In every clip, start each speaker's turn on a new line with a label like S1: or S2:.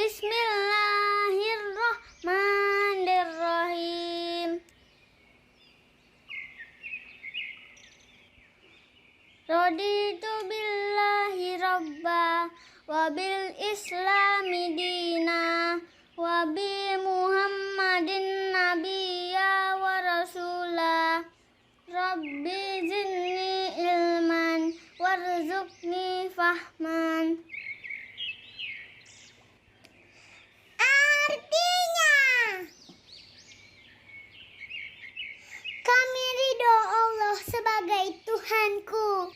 S1: Bismillahirrahmanirrahim. Raditu billahi rabba wa bil islami dina wa bi muhammadin nabiyya wa rasula. Rabbi zidni ilman warzuqni fahman. Artinya, kami ridho Allah sebagai Tuhanku,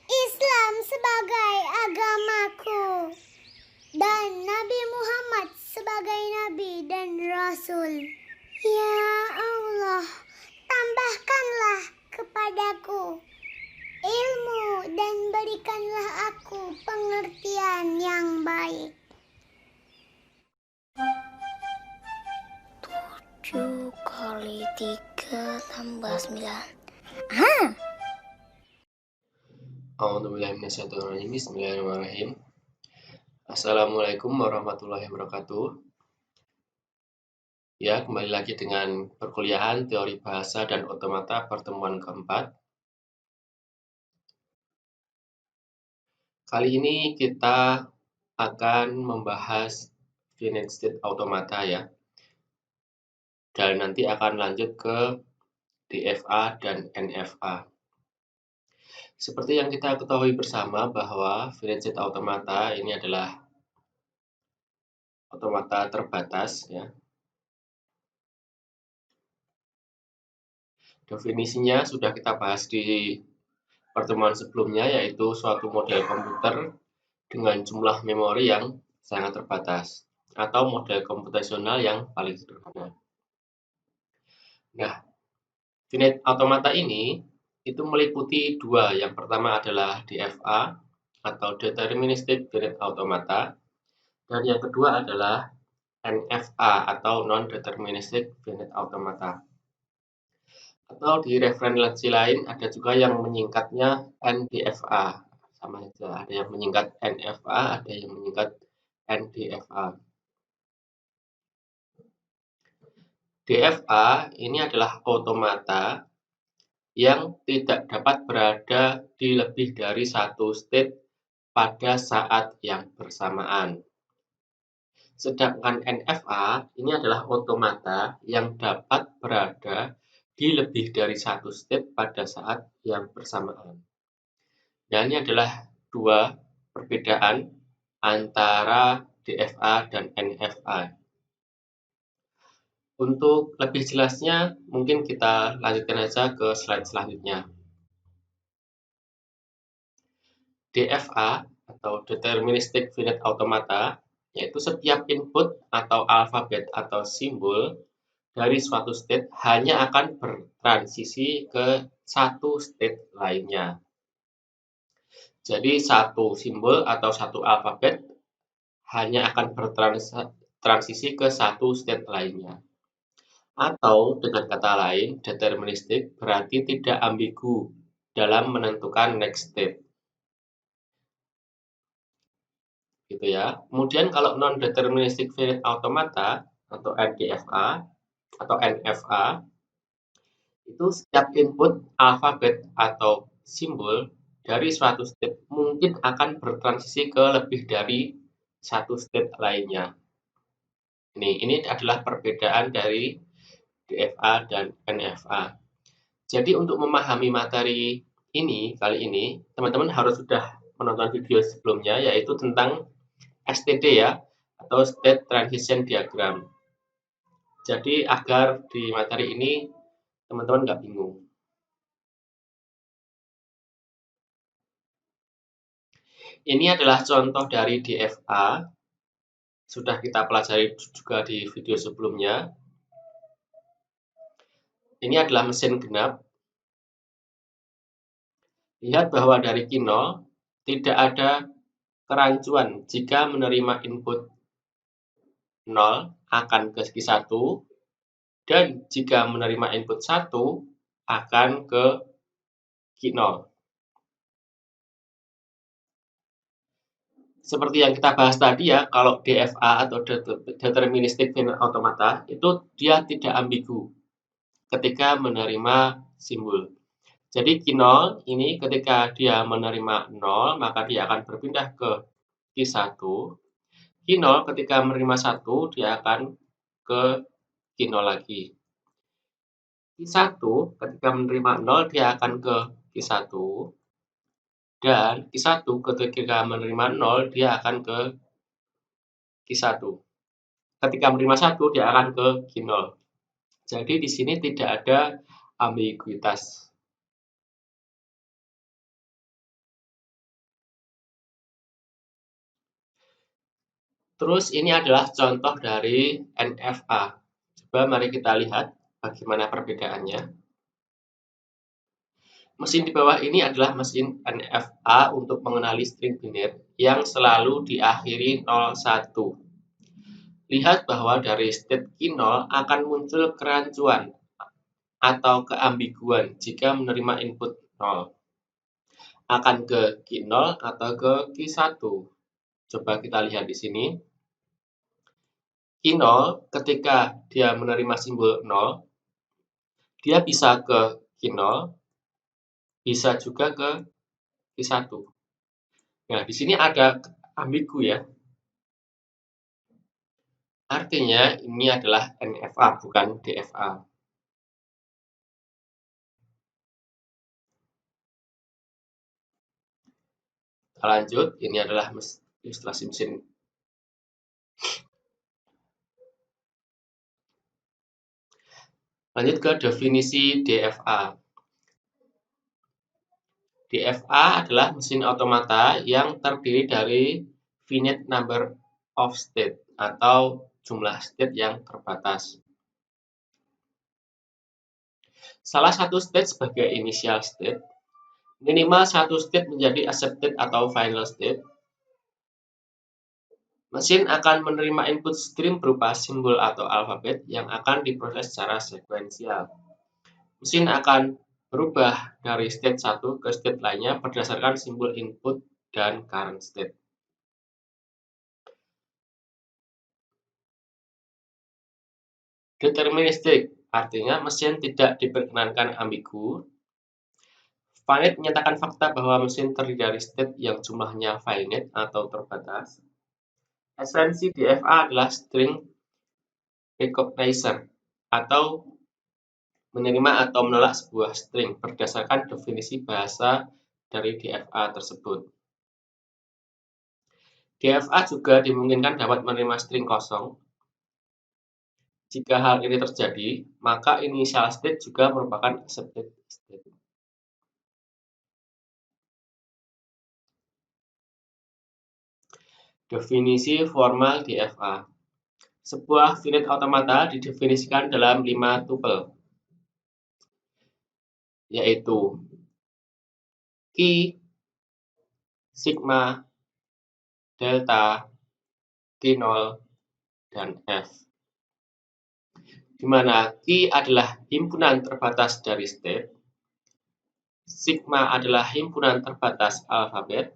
S1: Islam sebagai agamaku, dan Nabi Muhammad sebagai Nabi dan Rasul. Ya Allah, tambahkanlah kepadaku ilmu dan berikanlah aku pengertian yang baik. 7 kali 3 tambah 9.
S2: A'udzubillahiminasyaitonirrajim. Bismillahirrahmanirrahim. Assalamualaikum warahmatullahi wabarakatuh. Ya, kembali lagi dengan perkuliahan teori bahasa dan otomata pertemuan keempat. Kali ini kita akan membahas finite state automata ya. Dan nanti akan lanjut ke DFA dan NFA. Seperti yang kita ketahui bersama bahwa finite state automata ini adalah automata terbatas ya. Definisinya sudah kita bahas di pertemuan sebelumnya, yaitu suatu model komputer dengan jumlah memori yang sangat terbatas atau model komputasional yang paling sederhana. Nah, finite automata ini itu meliputi dua. Yang pertama adalah DFA atau deterministic finite automata, dan yang kedua adalah NFA atau non-deterministic finite automata. Atau di referensi lain ada juga yang menyingkatnya NDFA. Sama saja, ada yang menyingkat NFA, ada yang menyingkat NDFA. DFA ini adalah automata yang tidak dapat berada di lebih dari satu state pada saat yang bersamaan. Sedangkan NFA ini adalah automata yang dapat berada di lebih dari satu state pada saat yang bersamaan. Dan ini adalah dua perbedaan antara DFA dan NFA. Untuk lebih jelasnya, mungkin kita lanjutkan saja ke slide selanjutnya. DFA atau Deterministic Finite Automata, yaitu setiap input atau alfabet atau simbol dari suatu state hanya akan bertransisi ke satu state lainnya. Jadi satu simbol atau satu alfabet hanya akan bertransisi ke satu state lainnya. Atau dengan kata lain, deterministik berarti tidak ambigu dalam menentukan next step. Gitu ya. Kemudian kalau non-deterministic finite automata atau NDFA atau NFA, itu setiap input alfabet atau simbol dari suatu step mungkin akan bertransisi ke lebih dari satu step lainnya. Ini adalah perbedaan dari DFA dan NFA. Jadi untuk memahami materi ini kali ini, teman-teman harus sudah menonton video sebelumnya, yaitu tentang STD ya, atau State Transition Diagram. Jadi agar di materi ini teman-teman nggak bingung. Ini adalah contoh dari DFA, sudah kita pelajari juga di video sebelumnya. Ini adalah mesin genap. Lihat bahwa dari Q0 tidak ada kerancuan jika menerima input 0 akan ke Q1, dan jika menerima input 1 akan ke Q0. seperti yang kita bahas tadi ya, kalau DFA atau Deterministic Finite Automata itu dia tidak ambigu ketika menerima simbol. Jadi Q0 ini ketika dia menerima 0, maka dia akan berpindah ke Q1. Q0 ketika menerima 1, dia akan ke Q0 lagi. Q1 ketika menerima 0, dia akan ke Q1. Dan Q1 ketika menerima 0, dia akan ke Q1. Ketika menerima 1, dia akan ke Q0. Jadi di sini tidak ada ambiguitas. Terus ini adalah contoh dari NFA. Coba mari kita lihat bagaimana perbedaannya. Mesin di bawah ini adalah mesin NFA untuk mengenali string biner yang selalu diakhiri 01. Lihat bahwa dari state Q0 akan muncul kerancuan atau keambiguan jika menerima input 0. Akan ke Q0 atau ke Q1. Coba kita lihat di sini. Q0 ketika dia menerima simbol 0, dia bisa ke Q0, bisa juga ke Q1. Nah, di sini ada ambigu ya. Artinya ini adalah NFA bukan DFA. Kita lanjut, ini adalah ilustrasi mesin. Lanjut ke definisi DFA. DFA adalah mesin otomata yang terdiri dari finite number of state atau jumlah state yang terbatas. Salah satu state sebagai initial state, minimal satu state menjadi accepted atau final state. Mesin akan menerima input stream berupa simbol atau alfabet yang akan diproses secara sekuensial. Mesin akan berubah dari state 1 ke state lainnya berdasarkan simbol input dan current state. Deterministic, artinya mesin tidak diperkenankan ambigu. Finite menyatakan fakta bahwa mesin terdiri dari state yang jumlahnya finite atau terbatas. Esensi DFA adalah string recognizer atau menerima atau menolak sebuah string berdasarkan definisi bahasa dari DFA tersebut. DFA juga dimungkinkan dapat menerima string kosong. Jika hal ini terjadi, maka initial state juga merupakan accepted state. Definisi formal DFA. Sebuah finite automata didefinisikan dalam 5 tupel, yaitu Q, sigma, delta, Q0, dan F. Di mana Q adalah himpunan terbatas dari state, sigma adalah himpunan terbatas alfabet,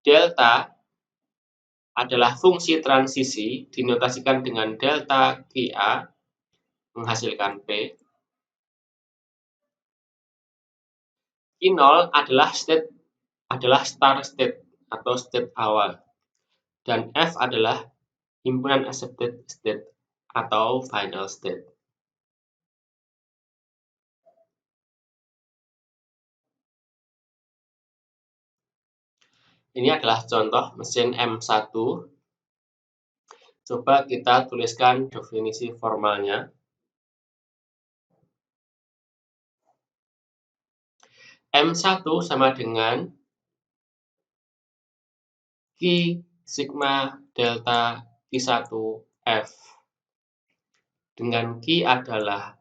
S2: delta adalah fungsi transisi dinotasikan dengan delta QA menghasilkan P. Q0 adalah start state atau state awal. Dan F adalah himpunan accepted state atau final state. Ini adalah contoh mesin M1. Coba kita tuliskan definisi formalnya. M1 sama dengan Q, sigma, delta, Q1, F. Dengan Q adalah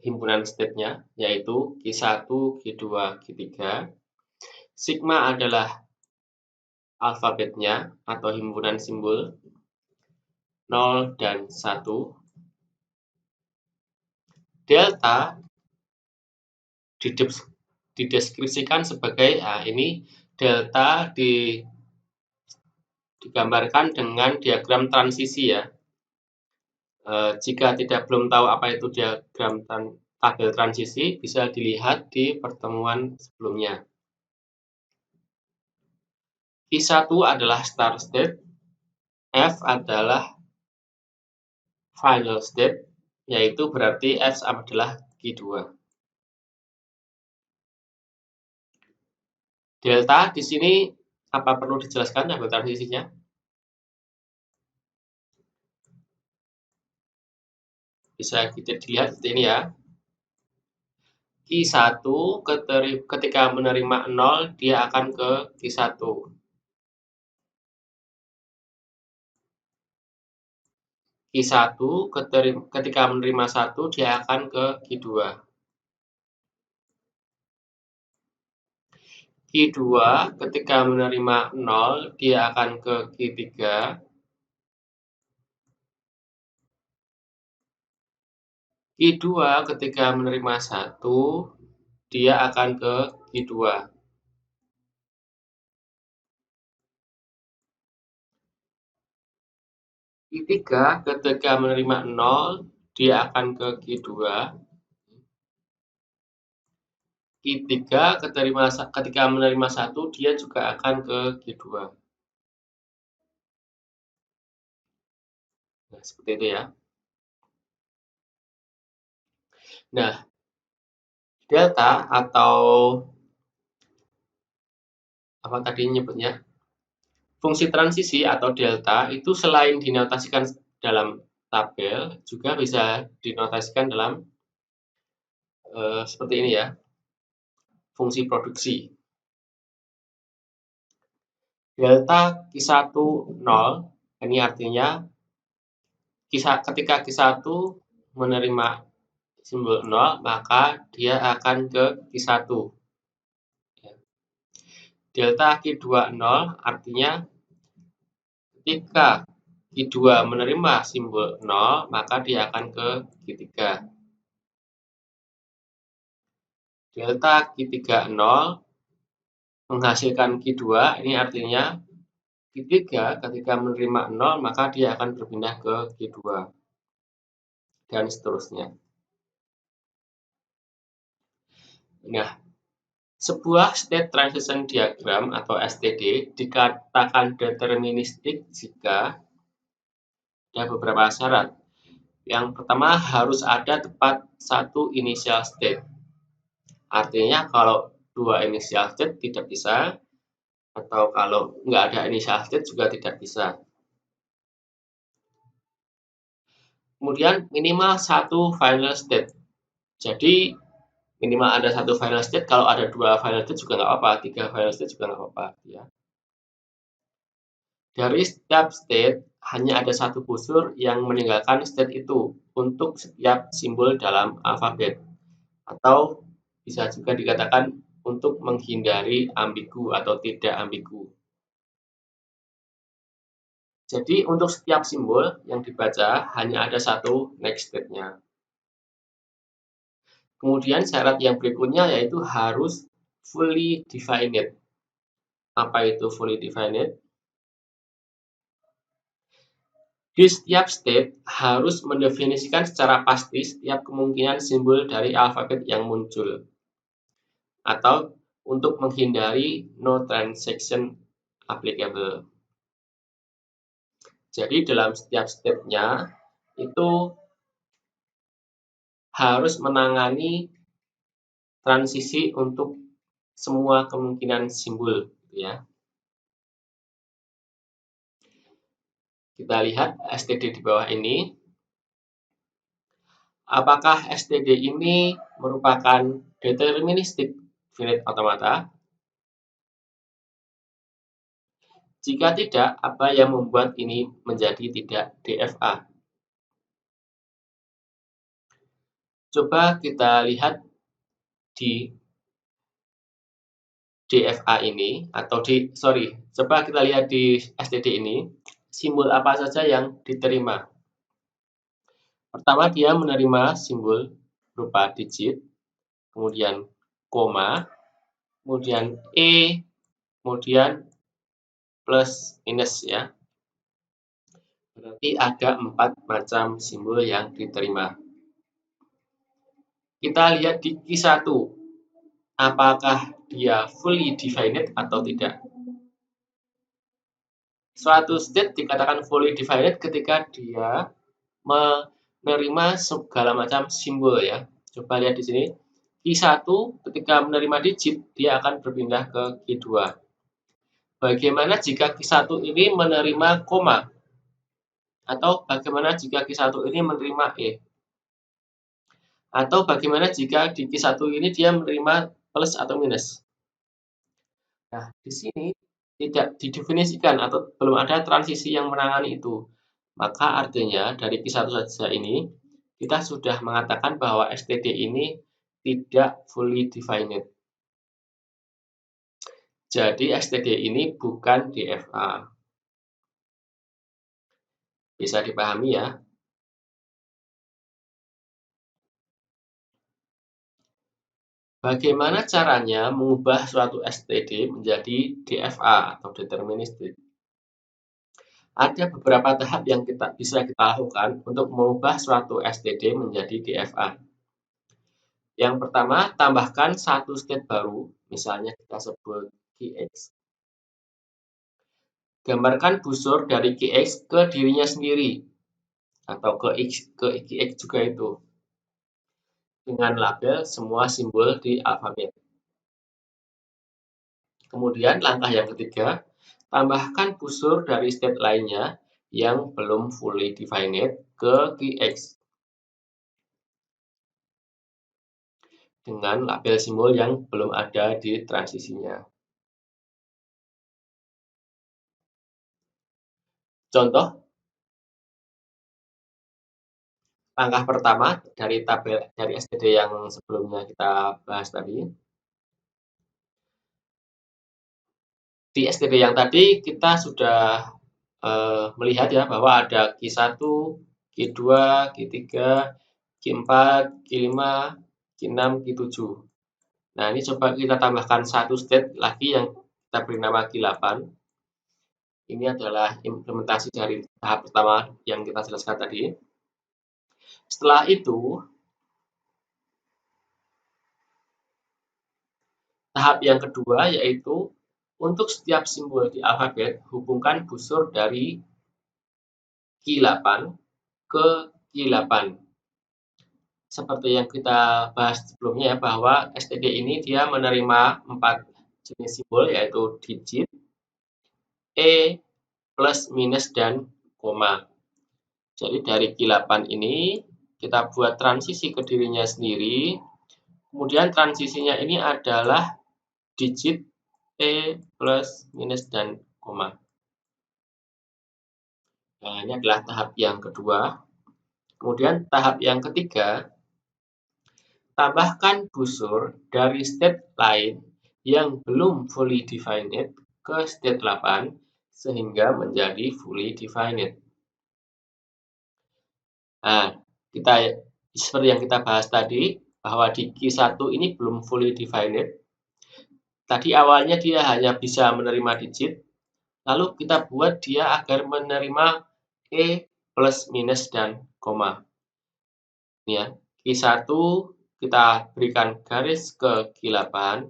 S2: himpunan state-nya, yaitu Q1, Q2, Q3. Sigma adalah alfabetnya atau himpunan simbol 0 dan 1. Delta dideskripsikan sebagai ini delta digambarkan dengan diagram transisi ya. Jika belum tahu apa itu diagram tabel transisi, bisa dilihat di pertemuan sebelumnya. Q1 adalah start state, F adalah final state, yaitu berarti F adalah Q2. Delta di sini apa perlu dijelaskan tabel transisinya? Bisa kita dilihat seperti ini ya. Q1 ketika menerima 0, dia akan ke Q1. Q1 ketika menerima 1, dia akan ke Q2. Q2 ketika menerima 0, dia akan ke Q3. Q2 ketika menerima 1, dia akan ke Q2. Q3 ketika menerima 0, dia akan ke Q2. Q3 ketika menerima 1, dia juga akan ke Q2. Nah, seperti itu ya. Nah, delta atau apa tadi nyebutnya? Fungsi transisi atau delta itu selain dinotasikan dalam tabel, juga bisa dinotasikan dalam seperti ini ya, fungsi produksi. Delta Q1 0, ini artinya ketika Q1 menerima simbol 0, maka dia akan ke Q1. Delta Q2 0 artinya ketika Q2 menerima simbol 0, maka dia akan ke Q3. Delta Q3 0 menghasilkan Q2, ini artinya Q3 ketika menerima 0, maka dia akan berpindah ke Q2. Dan seterusnya. Nah, sebuah state transition diagram atau STD dikatakan deterministik jika ada beberapa syarat. Yang pertama, harus ada tepat satu initial state. Artinya kalau dua initial state tidak bisa, atau kalau nggak ada initial state juga tidak bisa. Kemudian minimal satu final state. Jadi minimal ada satu final state, kalau ada dua final state juga nggak apa-apa, 3 final state juga nggak apa-apa ya. Dari setiap state hanya ada satu busur yang meninggalkan state itu untuk setiap simbol dalam alfabet, atau bisa juga dikatakan untuk menghindari ambigu atau tidak ambigu. Jadi untuk setiap simbol yang dibaca hanya ada satu next state-nya. Kemudian syarat yang berikutnya yaitu harus fully defined. Apa itu fully defined? Di setiap state harus mendefinisikan secara pasti setiap kemungkinan simbol dari alfabet yang muncul, atau untuk menghindari no transaction applicable. Jadi dalam setiap step-nya itu harus menangani transisi untuk semua kemungkinan simbol ya. Kita lihat STD di bawah ini. Apakah STD ini merupakan deterministik finite automata? Jika tidak, apa yang membuat ini menjadi tidak DFA? Coba kita lihat di DFA ini, atau coba kita lihat di STD ini, simbol apa saja yang diterima. Pertama, dia menerima simbol berupa digit, kemudian koma, kemudian E, kemudian plus minus ya. Berarti ada 4 macam simbol yang diterima. Kita lihat di Q1, apakah dia fully defined atau tidak. Suatu state dikatakan fully defined ketika dia menerima segala macam simbol ya. Coba lihat di sini. Q1 ketika menerima digit, dia akan berpindah ke Q2. Bagaimana jika Q1 ini menerima koma? Atau bagaimana jika Q1 ini menerima E? Atau bagaimana jika di Q1 ini dia menerima plus atau minus? Nah, di sini tidak didefinisikan atau belum ada transisi yang menangani itu. Maka artinya dari Q1 saja ini, kita sudah mengatakan bahwa STD ini tidak fully defined. Jadi STD ini bukan DFA. Bisa dipahami ya? Bagaimana caranya mengubah suatu STD menjadi DFA atau deterministik? Ada beberapa tahap yang bisa kita lakukan untuk mengubah suatu STD menjadi DFA. Yang pertama, tambahkan satu state baru, misalnya kita sebut QX. Gambarkan busur dari QX ke dirinya sendiri, atau ke QX juga itu, dengan label semua simbol di alfabet. Kemudian langkah yang ketiga, tambahkan busur dari state lainnya yang belum fully defined ke QX dengan label simbol yang belum ada di transisinya. Contoh, langkah pertama dari tabel dari STD yang sebelumnya kita bahas tadi. Di STD yang tadi kita sudah melihat ya bahwa ada Q1, Q2, Q3, Q4, Q5, Q6, Q7. Nah, ini coba kita tambahkan satu state lagi yang kita beri nama Q8. Ini adalah implementasi dari tahap pertama yang kita jelaskan tadi. Setelah itu, tahap yang kedua yaitu untuk setiap simbol di alfabet, hubungkan busur dari Q8 ke Q8. Seperti yang kita bahas sebelumnya ya, bahwa STD ini dia menerima 4 jenis simbol yaitu digit, E, plus, minus, dan koma. Jadi dari Q8 ini kita buat transisi ke dirinya sendiri. Kemudian transisinya ini adalah digit, E, plus, minus, dan koma. Nah, ini adalah tahap yang kedua. Kemudian tahap yang ketiga, tambahkan busur dari state lain yang belum fully defined ke state 8 sehingga menjadi fully defined. Nah, seperti yang kita bahas tadi, bahwa di Q1 ini belum fully defined. Tadi awalnya dia hanya bisa menerima digit, lalu kita buat dia agar menerima E, plus, minus, dan koma. Ini ya, Q1 kita berikan garis ke Q8,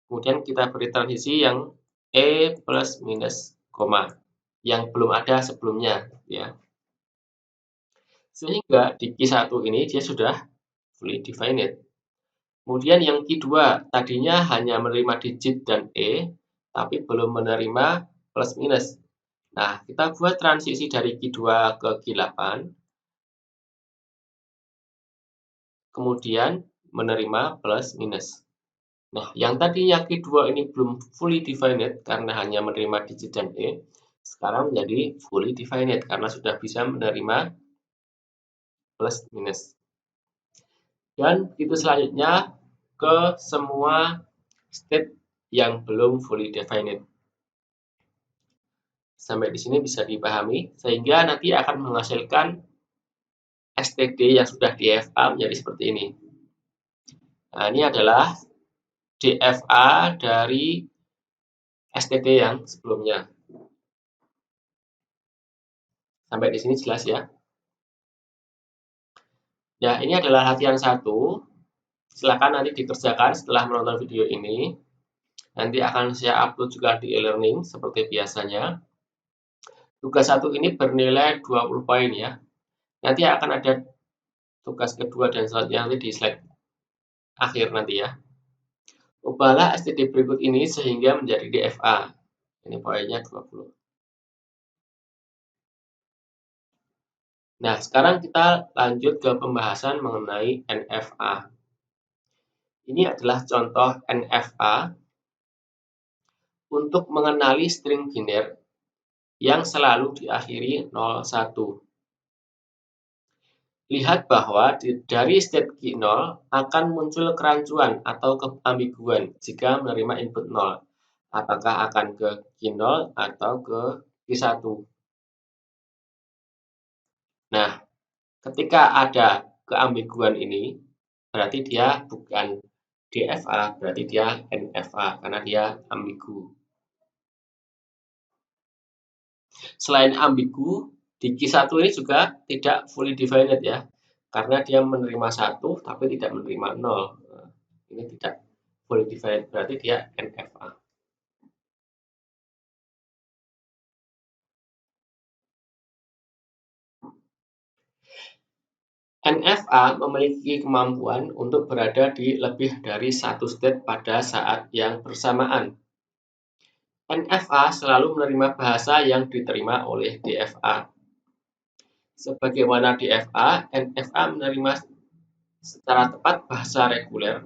S2: kemudian kita beri transisi yang E, plus, minus, koma, yang belum ada sebelumnya. Ya. Sehingga di Q1 ini dia sudah fully defined. Kemudian yang Q2, tadinya hanya menerima digit dan E, tapi belum menerima plus minus. Nah, kita buat transisi dari Q2 ke Q8, kemudian menerima plus minus. Nah, yang tadinya Q2 ini belum fully defined karena hanya menerima digit dan E, sekarang menjadi fully defined karena sudah bisa menerima plus minus. Dan itu selanjutnya ke semua state yang belum fully defined. Sampai di sini bisa dipahami, sehingga nanti akan menghasilkan STD yang sudah DFA menjadi seperti ini. Nah, ini adalah DFA dari STD yang sebelumnya. Sampai di sini jelas ya. Ya, ini adalah latihan 1. Silakan nanti dikerjakan setelah menonton video ini. Nanti akan saya upload juga di e-learning seperti biasanya. Tugas 1 ini bernilai 20 poin ya. Nanti akan ada tugas kedua dan selanjutnya nanti di slide akhir nanti ya. Ubahlah STD berikut ini sehingga menjadi DFA. Ini poinnya 20. Nah, sekarang kita lanjut ke pembahasan mengenai NFA. Ini adalah contoh NFA untuk mengenali string biner yang selalu diakhiri 01. Lihat bahwa dari state Q0 akan muncul kerancuan atau keambiguan jika menerima input 0. Apakah akan ke Q0 atau ke Q1. Nah, ketika ada keambiguan ini, berarti dia bukan DFA, berarti dia NFA, karena dia ambigu. Selain ambigu, di Q1 ini juga tidak fully divided ya, karena dia menerima 1 tapi tidak menerima 0. Ini tidak fully divided, berarti dia NFA. NFA memiliki kemampuan untuk berada di lebih dari satu state pada saat yang bersamaan. NFA selalu menerima bahasa yang diterima oleh DFA. Sebagaimana DFA, NFA menerima secara tepat bahasa reguler.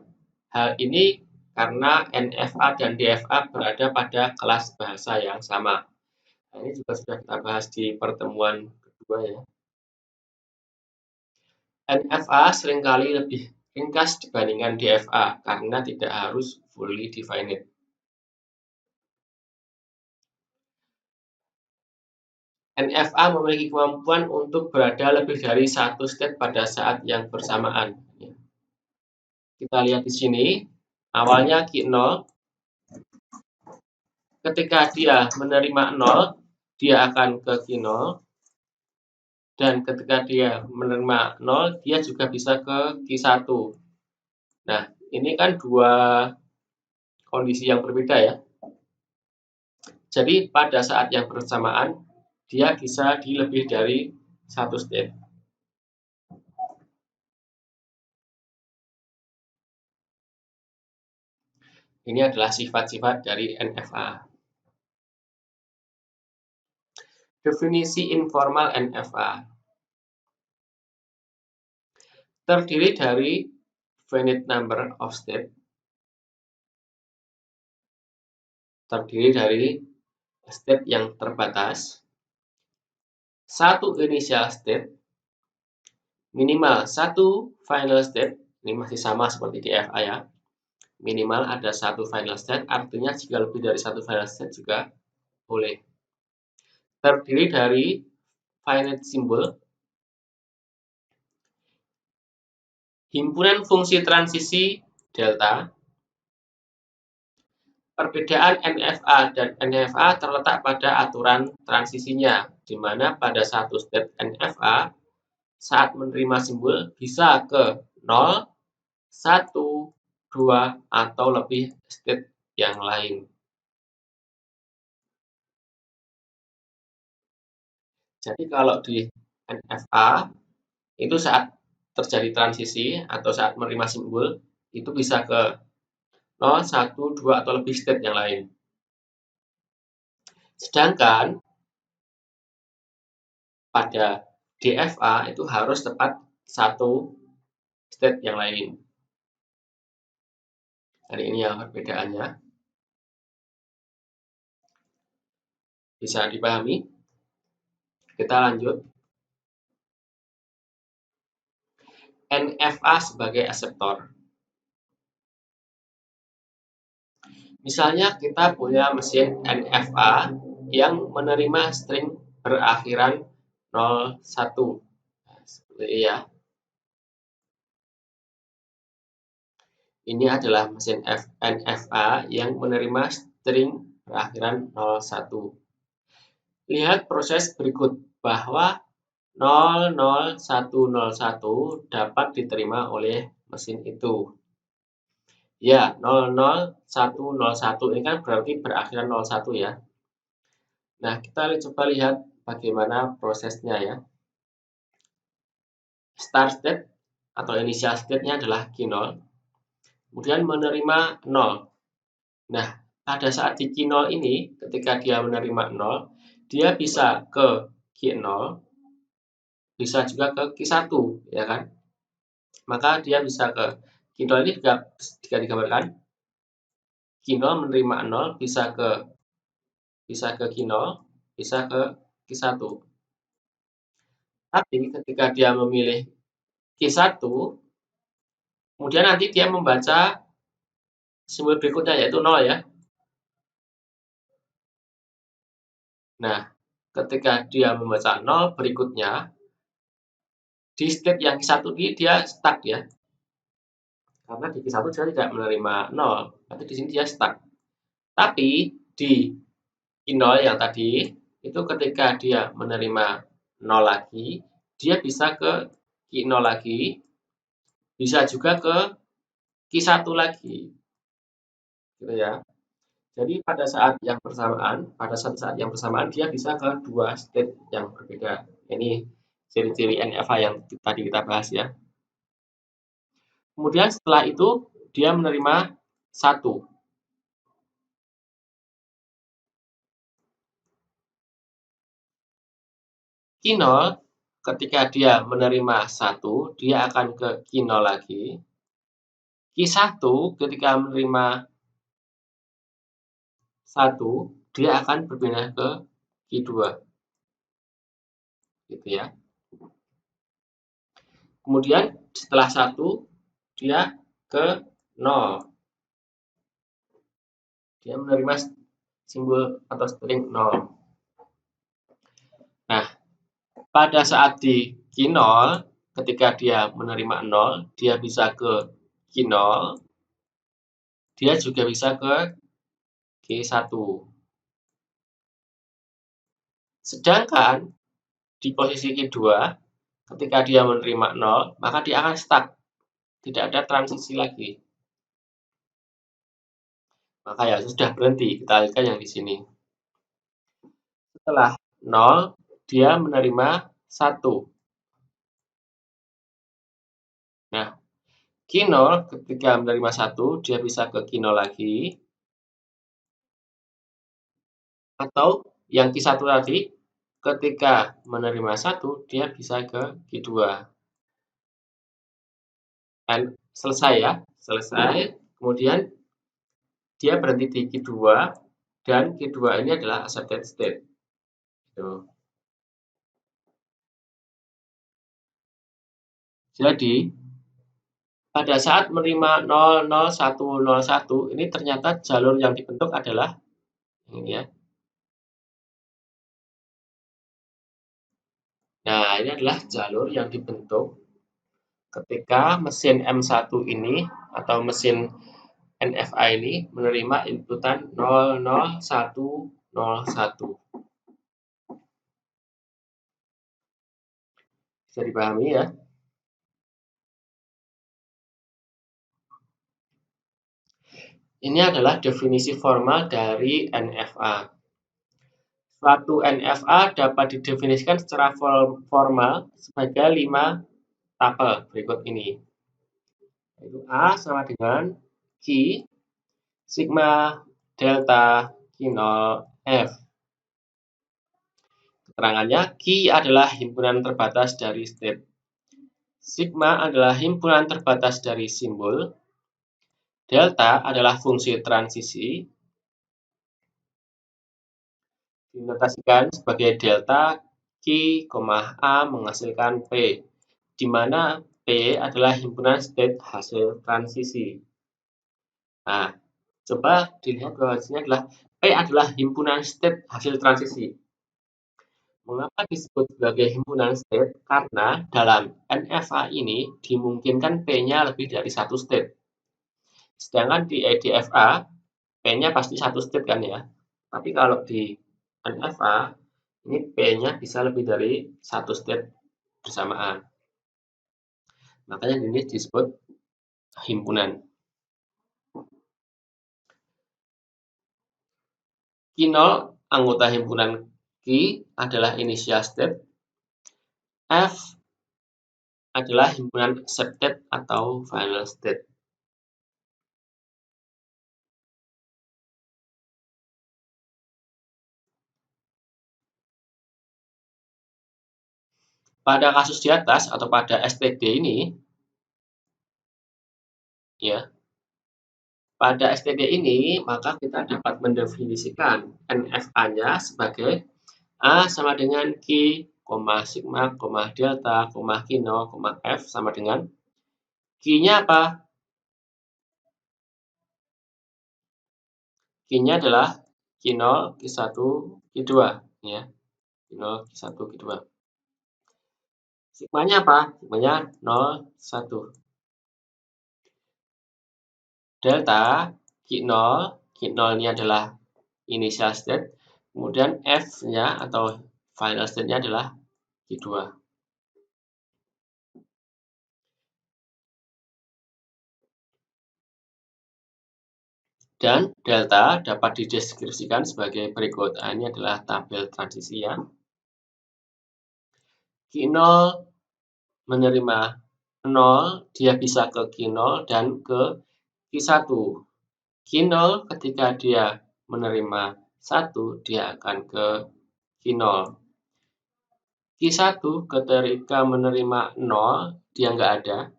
S2: Hal ini karena NFA dan DFA berada pada kelas bahasa yang sama. Nah, ini juga sudah kita bahas di pertemuan kedua ya. NFA seringkali lebih ringkas dibandingkan DFA karena tidak harus fully defined. NFA memiliki kemampuan untuk berada lebih dari satu state pada saat yang bersamaan. Kita lihat di sini, awalnya Q0, ketika dia menerima 0, dia akan ke Q0, dan ketika dia menerima 0, dia juga bisa ke Q1. Nah, ini kan dua kondisi yang berbeda ya. Jadi pada saat yang bersamaan, dia bisa di lebih dari satu state. Ini adalah sifat-sifat dari NFA. Definisi informal NFA terdiri dari finite number of state, terdiri dari state yang terbatas, satu initial state, minimal satu final state, ini masih sama seperti di DFA ya, minimal ada satu final state, artinya jika lebih dari satu final state juga boleh. Terdiri dari finite symbol, himpunan fungsi transisi delta. Perbedaan NFA dan NFA terletak pada aturan transisinya, di mana pada satu state NFA, saat menerima simbol bisa ke 0, 1, 2, atau lebih state yang lain. Jadi kalau di NFA, itu saat terjadi transisi atau saat menerima simbol, itu bisa ke 0, 1, 2, atau lebih state yang lain. Sedangkan pada DFA itu harus tepat satu state yang lain. Jadi ini yang perbedaannya. Bisa dipahami? Kita lanjut. NFA sebagai akseptor. Misalnya kita punya mesin NFA yang menerima string berakhiran 01. Nah, seperti ini ya. Ini adalah mesin NFA yang menerima string berakhiran 01. Lihat proses berikut bahwa 00101 dapat diterima oleh mesin itu. Ya, 00101 ini kan berarti berakhiran 01 ya. Nah, kita coba lihat bagaimana prosesnya ya. Start state atau initial state-nya adalah Q0. Kemudian menerima 0. Nah, pada saat di Q0 ini, ketika dia menerima 0, dia bisa ke Q0, bisa juga ke Q1, ya kan? Maka dia bisa ke Q0 ini juga digambarkan. Q0 menerima 0, bisa ke Q0, bisa ke Q1. Tapi ketika dia memilih Q1, kemudian nanti dia membaca simbol berikutnya yaitu 0 ya. Nah, ketika dia membaca 0 berikutnya, di state yang Q1 ini dia stuck ya. Karena di Q1 dia tidak menerima 0, tapi di sini dia stuck. Tapi di Q0 yang tadi, itu ketika dia menerima 0 lagi, dia bisa ke Q0 lagi, bisa juga ke Q1 lagi. Gitu ya. Jadi pada saat yang bersamaan, dia bisa ke dua state yang berbeda. Ini ciri-ciri NFA yang tadi kita bahas ya. Kemudian setelah itu dia menerima 1. Q0 ketika dia menerima 1, dia akan ke Q0 lagi. Q1 ketika menerima 1, dia akan berpindah ke Q2. Gitu ya. Kemudian setelah 1, dia ke 0. Dia menerima simbol atau string 0. Nah, pada saat di Q0, ketika dia menerima 0, dia bisa ke Q0, dia juga bisa ke Q1. Sedangkan di posisi Q2, ketika dia menerima 0, maka dia akan stuck. Tidak ada transisi lagi. Maka ya sudah berhenti, kita lihat yang di sini. Setelah 0, dia menerima 1. Nah, Q0 ketika menerima 1, dia bisa ke Q0 lagi. Atau yang Q1 tadi, ketika menerima 1, dia bisa ke Q2. Dan selesai ya, selesai. Kemudian dia berhenti di Q2, dan Q2 ini adalah accepted state. Gitu. Jadi, pada saat menerima 00101, ini ternyata jalur yang dibentuk adalah ini ya. Nah, ini adalah jalur yang dibentuk ketika mesin M1 ini atau mesin NFA ini menerima inputan 00101. Bisa dipahami ya? Ini adalah definisi formal dari NFA. Suatu NFA dapat didefinisikan secara formal sebagai 5 tapel berikut ini. Yaitu A sama dengan Q, sigma, delta, Q0, F. Keterangannya, Q adalah himpunan terbatas dari state. Sigma adalah himpunan terbatas dari simbol. Delta adalah fungsi transisi. Dinotasikan sebagai delta Q, A menghasilkan P, di mana P adalah himpunan state hasil transisi. Nah, coba dilihat bahwa di sini adalah P adalah himpunan state hasil transisi. Mengapa disebut sebagai himpunan state? Karena dalam NFA ini dimungkinkan P-nya lebih dari satu state. Sedangkan di EDFA, P-nya pasti satu state kan ya. Tapi kalau di NFA, ini P-nya bisa lebih dari satu state bersamaan. Makanya ini disebut himpunan. Q0 anggota himpunan Q adalah initial state. F adalah himpunan accepted atau final state. Pada kasus di atas atau pada STD ini, ya, pada STD ini maka kita dapat mendefinisikan NFA-nya sebagai A sama dengan Q, sigma, delta, Q0, F sama dengan Q-nya apa? Q-nya adalah Q0, Q1, Q2, ya. Q0, Q1, Q2. Sigmanya apa? Sigmanya 0, 1. Delta, Q0, Q0 ini adalah initial state, kemudian F-nya atau final state-nya adalah Q2. Dan delta dapat dideskripsikan sebagai berikut. Ini adalah tabel transisi ya. Q0 menerima 0, dia bisa ke Q0 dan ke Q1. Q0 ketika dia menerima 1, dia akan ke Q0. Q1 ketika menerima 0, dia nggak ada.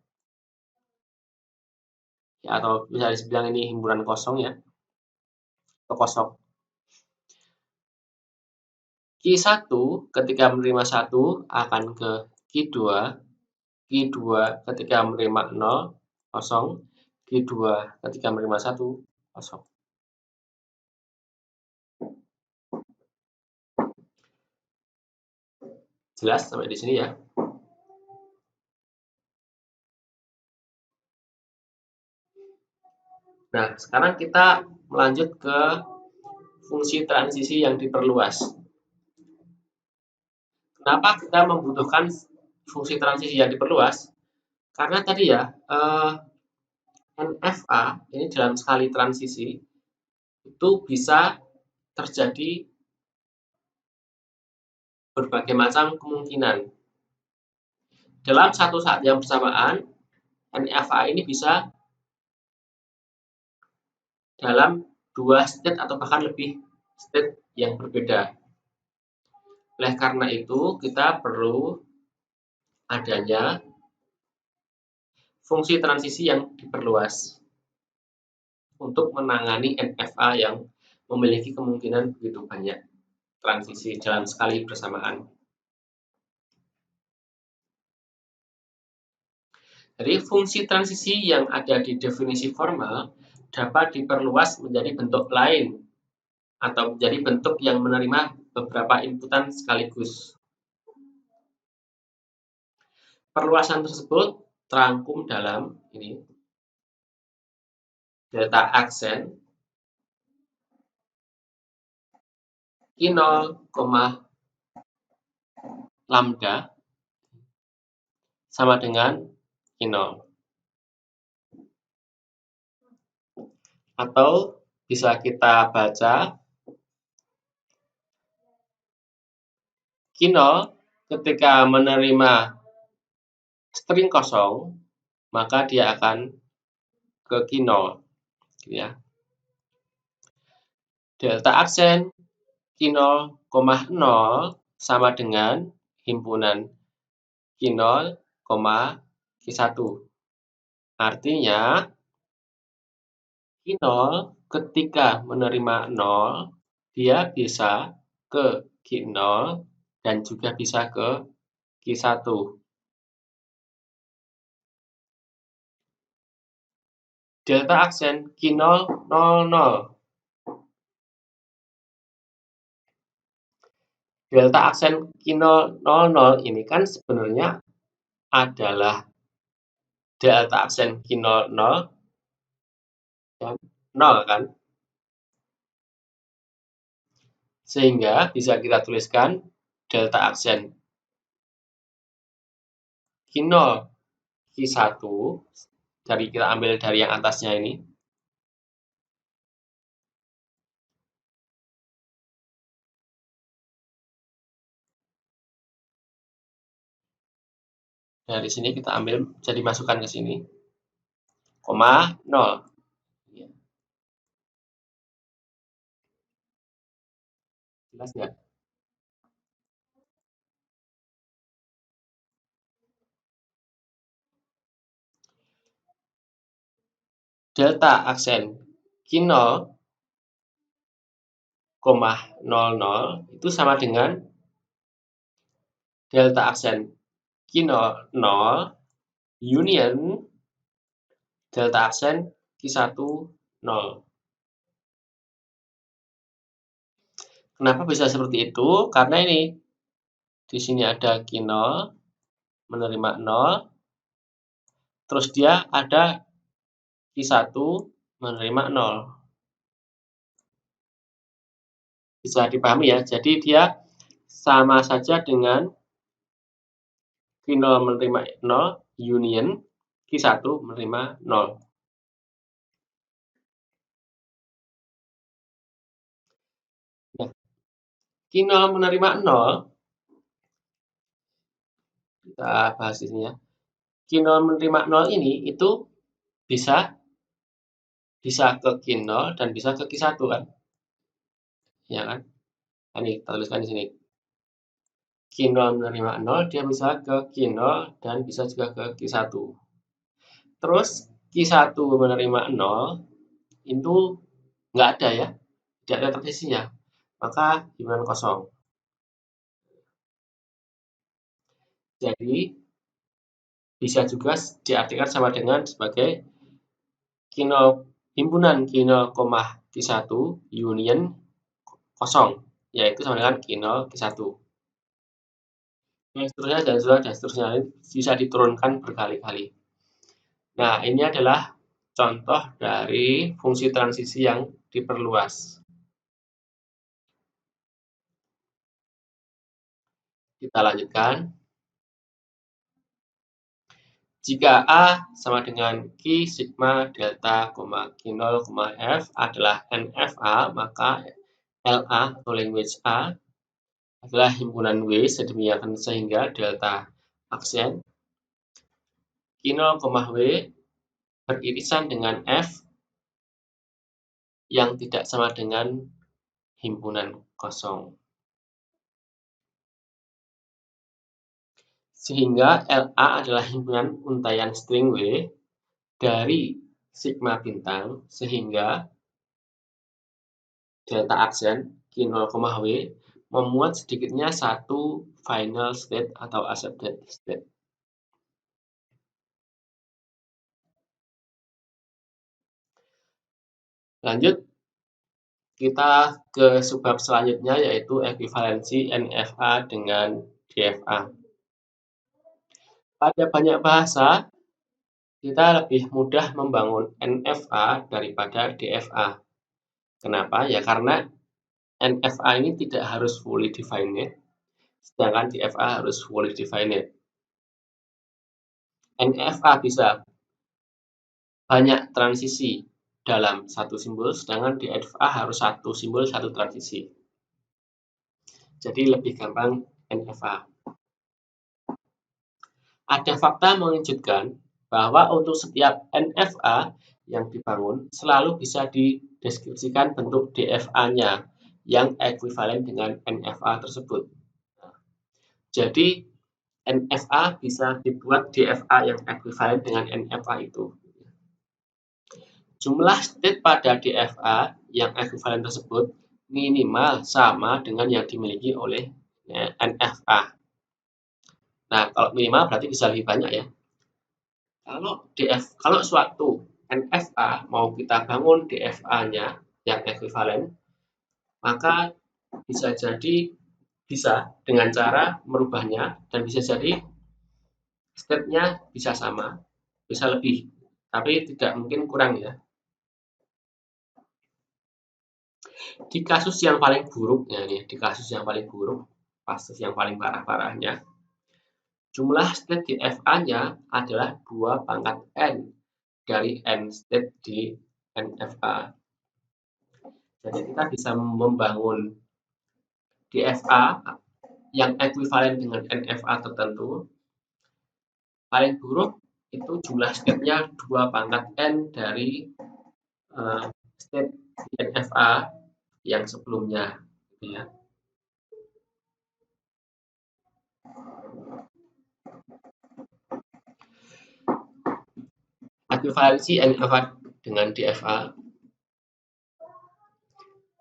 S2: Ya, atau bisa dibilang ini himpunan kosong ya. Atau kosong. Q1 ketika menerima 1 akan ke Q2. Q2 ketika menerima 0, kosong. Q2 ketika menerima 1, kosong. Jelas sampai di sini ya. Nah, sekarang kita melanjut ke fungsi transisi yang diperluas. Kenapa kita membutuhkan fungsi transisi yang diperluas? Karena tadi ya, NFA ini dalam sekali transisi itu bisa terjadi berbagai macam kemungkinan. Dalam satu saat yang bersamaan, NFA ini bisa dalam 2 state atau bahkan lebih state yang berbeda. Oleh karena itu, kita perlu adanya fungsi transisi yang diperluas untuk menangani NFA yang memiliki kemungkinan begitu banyak transisi dalam sekali bersamaan. Jadi fungsi transisi yang ada di definisi formal dapat diperluas menjadi bentuk lain atau menjadi bentuk yang menerima beberapa inputan sekaligus. Perluasan tersebut terangkum dalam ini delta aksen Q0, lambda sama dengan Q0. Atau bisa kita baca Q0 ketika menerima string kosong, maka dia akan ke Q0. Ya. Delta aksen Q0, 0 sama dengan himpunan Q0, Q1. Artinya Q0 ketika menerima 0, dia bisa ke Q0 dan juga bisa ke Q1. Delta aksen Q0, 0. Delta aksen Q0, 0 ini kan sebenarnya adalah delta aksen Q0, 0 dan 0 kan. Sehingga bisa kita tuliskan delta aksen Q0, Q1, dari kita ambil dari yang atasnya ini. Dari sini kita ambil, jadi masukkan ke sini, koma 0. Jelas nggak? Delta aksen Q0, 00 itu sama dengan delta aksen Q0, 0 union delta aksen Q1, 0. Kenapa bisa seperti itu? Karena ini di sini ada Q0 menerima 0, terus dia ada Q1 menerima 0. Bisa dipahami ya, jadi dia sama saja dengan Q0 menerima 0 union Q1 menerima 0. Nah, Q0 menerima 0, kita bahas di sini ya. Q0 menerima 0 ini itu bisa ke Q0 dan bisa ke Q1 kan? Ya kan? Ini kita tuliskan di sini. Q0 menerima 0, dia bisa ke Q0 dan bisa juga ke Q1. Terus Q1 menerima 0 itu nggak ada ya, tidak ada transisinya, maka himpunan kosong. Jadi bisa juga diartikan sama dengan sebagai Q0, himpunan Q0, Q1 union kosong, yaitu sama dengan Q0, Q1. Dan seterusnya bisa diturunkan berkali-kali. Nah, ini adalah contoh dari fungsi transisi yang diperluas. Kita lanjutkan. Jika A sama dengan Q sigma delta, Q0, F adalah NFA, maka LA atau language A adalah himpunan W sedemikian sehingga delta aksen Q0, W beririsan dengan F yang tidak sama dengan himpunan kosong. Sehingga LA adalah himpunan untaian string W dari sigma bintang sehingga delta aksen Q0, W memuat sedikitnya satu final state atau accepted state. Lanjut, kita ke subbab selanjutnya yaitu ekuivalensi NFA dengan DFA. Pada banyak bahasa, kita lebih mudah membangun NFA daripada DFA. Kenapa? Ya karena NFA ini tidak harus fully defined, sedangkan DFA harus fully defined. NFA bisa banyak transisi dalam satu simbol, sedangkan DFA harus satu simbol, satu transisi. Jadi lebih gampang NFA. Ada fakta mengejutkan bahwa untuk setiap NFA yang dibangun selalu bisa dideskripsikan bentuk DFA-nya yang ekuivalen dengan NFA tersebut. Jadi NFA bisa dibuat DFA yang ekuivalen dengan NFA itu. Jumlah state pada DFA yang ekuivalen tersebut minimal sama dengan yang dimiliki oleh NFA. Nah, kalau minimal berarti bisa lebih banyak ya. Kalau suatu NFA mau kita bangun DFA-nya yang ekuivalen, maka bisa jadi dengan cara merubahnya dan bisa jadi state-nya bisa sama, bisa lebih, tapi tidak mungkin kurang ya. Di kasus yang paling buruk, ya nih, di kasus yang paling buruk, kasus yang paling parah-parahnya, jumlah state di FA-nya adalah 2 pangkat N dari N state di NFA. Jadi kita bisa membangun DFA yang ekuivalen dengan NFA tertentu. Paling buruk itu jumlah state-nya 2 pangkat N dari state di NFA yang sebelumnya. Gitu ya. Ekuivalensi NFA dengan DFA.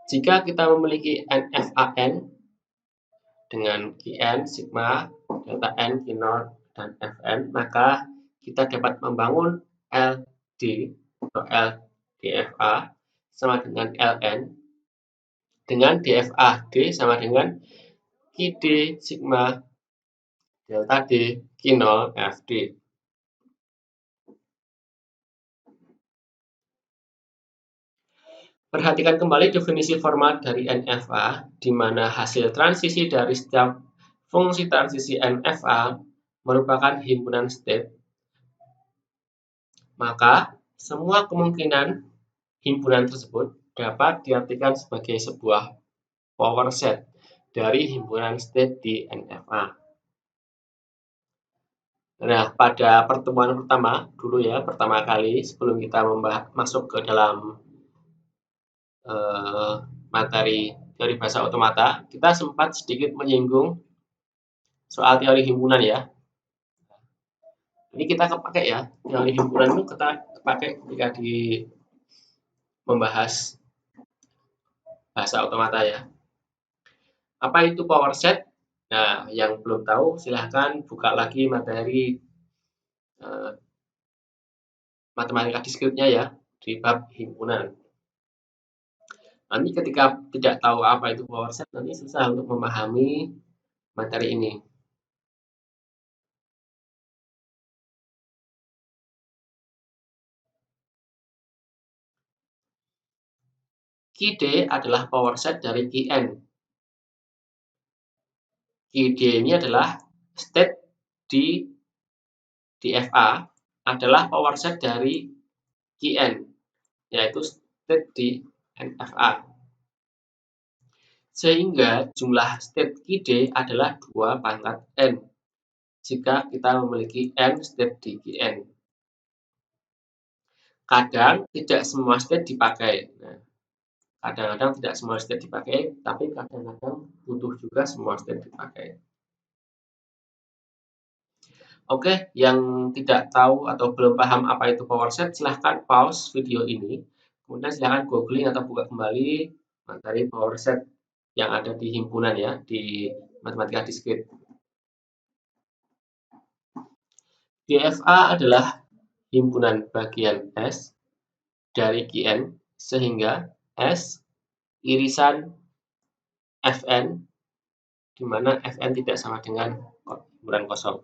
S2: Jika kita memiliki NFAN dengan Qn, sigma, delta N, Q0, dan Fn, maka kita dapat membangun LD atau LDFA sama dengan Ln dengan DFA D sama dengan QD, sigma, delta D, Q0, Fd. Perhatikan kembali definisi formal dari NFA, di mana hasil transisi dari setiap fungsi transisi NFA merupakan himpunan state. Maka, semua kemungkinan himpunan tersebut dapat diartikan sebagai sebuah power set dari himpunan state di NFA. Nah, pada pertemuan pertama dulu ya, pertama kali sebelum kita masuk ke dalam materi teori bahasa otomata, kita sempat sedikit menyinggung soal teori himpunan ya. Ini kita kepakai ya, teori himpunan itu kita pakai ketika di membahas bahasa otomata ya. Apa itu power set? Nah, yang belum tahu silahkan buka lagi materi matematika diskritnya ya di bab himpunan. Nanti ketika tidak tahu apa itu power set, nanti susah untuk memahami materi ini. QD adalah power set dari Qn. QD ini adalah state di DFA adalah power set dari Qn, yaitu state di NFA. Sehingga jumlah state QD adalah 2 pangkat N jika kita memiliki N state di Qn. Kadang tidak semua state dipakai. Nah, kadang-kadang tidak semua state dipakai, tapi kadang-kadang butuh juga semua state dipakai. Oke, yang tidak tahu atau belum paham apa itu power set, silahkan pause video ini. Kemudian silahkan googling atau buka kembali materi power set yang ada di himpunan ya, di matematika diskrit. DFA adalah himpunan bagian S dari Qn, sehingga S irisan Fn, di mana Fn tidak sama dengan himpunan kosong.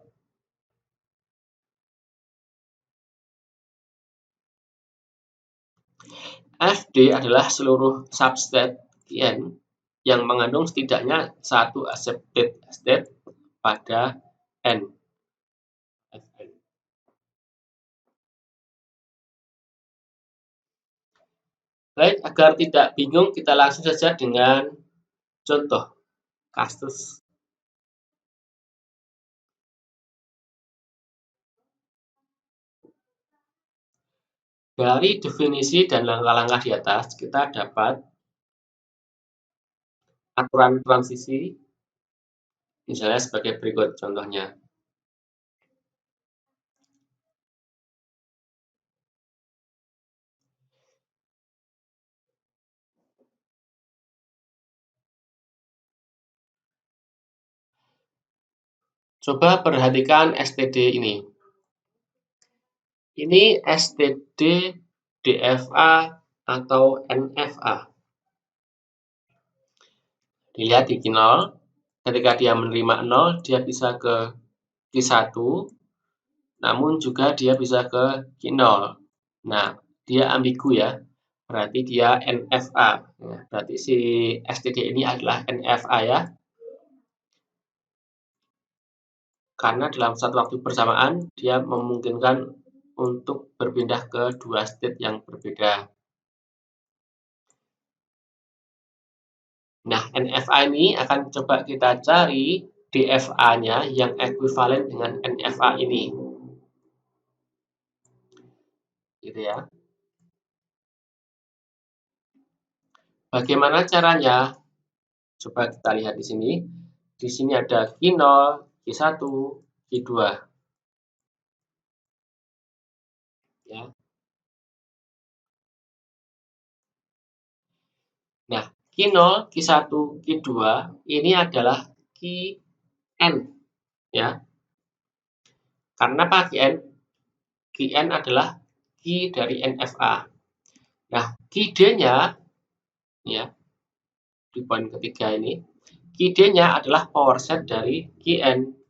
S2: Fd adalah seluruh substate Qn yang mengandung setidaknya satu accepted state pada N. Fn. Baik, agar tidak bingung, kita langsung saja dengan contoh kasus. Dari definisi dan langkah-langkah di atas, kita dapat aturan transisi, misalnya sebagai berikut contohnya. Coba perhatikan STD ini. Ini STD DFA atau NFA. Dilihat di Q0, ketika dia menerima 0, dia bisa ke Q1, namun juga dia bisa ke Q0. Nah, dia ambigu ya, berarti dia NFA. Ya, berarti si STD ini adalah NFA ya. Karena dalam satu waktu bersamaan, dia memungkinkan untuk berpindah ke dua state yang berbeda. Nah, NFA ini akan coba kita cari DFA-nya yang ekuivalen dengan NFA ini. Gitu ya. Bagaimana caranya? Coba kita lihat di sini. Di sini ada Q0, Q1, Q2. Ya. Nah, Q0, Q1, Q2 ini adalah Qn. Ya. Karena apa Qn? Qn adalah Q dari NFA. Nah, Qd-nya ya, di poin ketiga ini, Qd-nya adalah power set dari Qn.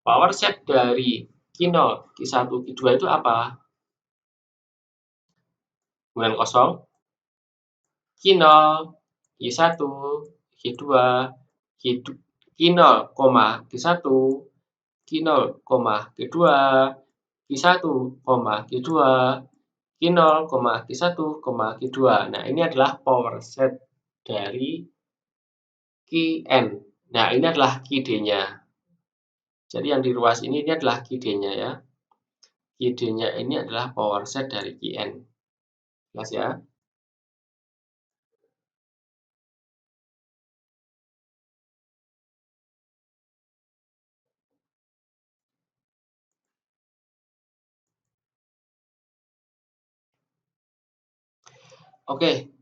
S2: Power set dari Q0, Q1, Q2 itu apa? Kemudian kosong, Q0, Q1, Q2, Q0, Q1, Q0, Q2, Q1, Q2, Q0, Q1, Q2. Nah, ini adalah power set dari Qn. Nah, ini adalah Qd-nya. Jadi yang di ruas ini adalah Qd-nya ya. Qd-nya ini adalah power set dari Qn. Jelas ya? Oke.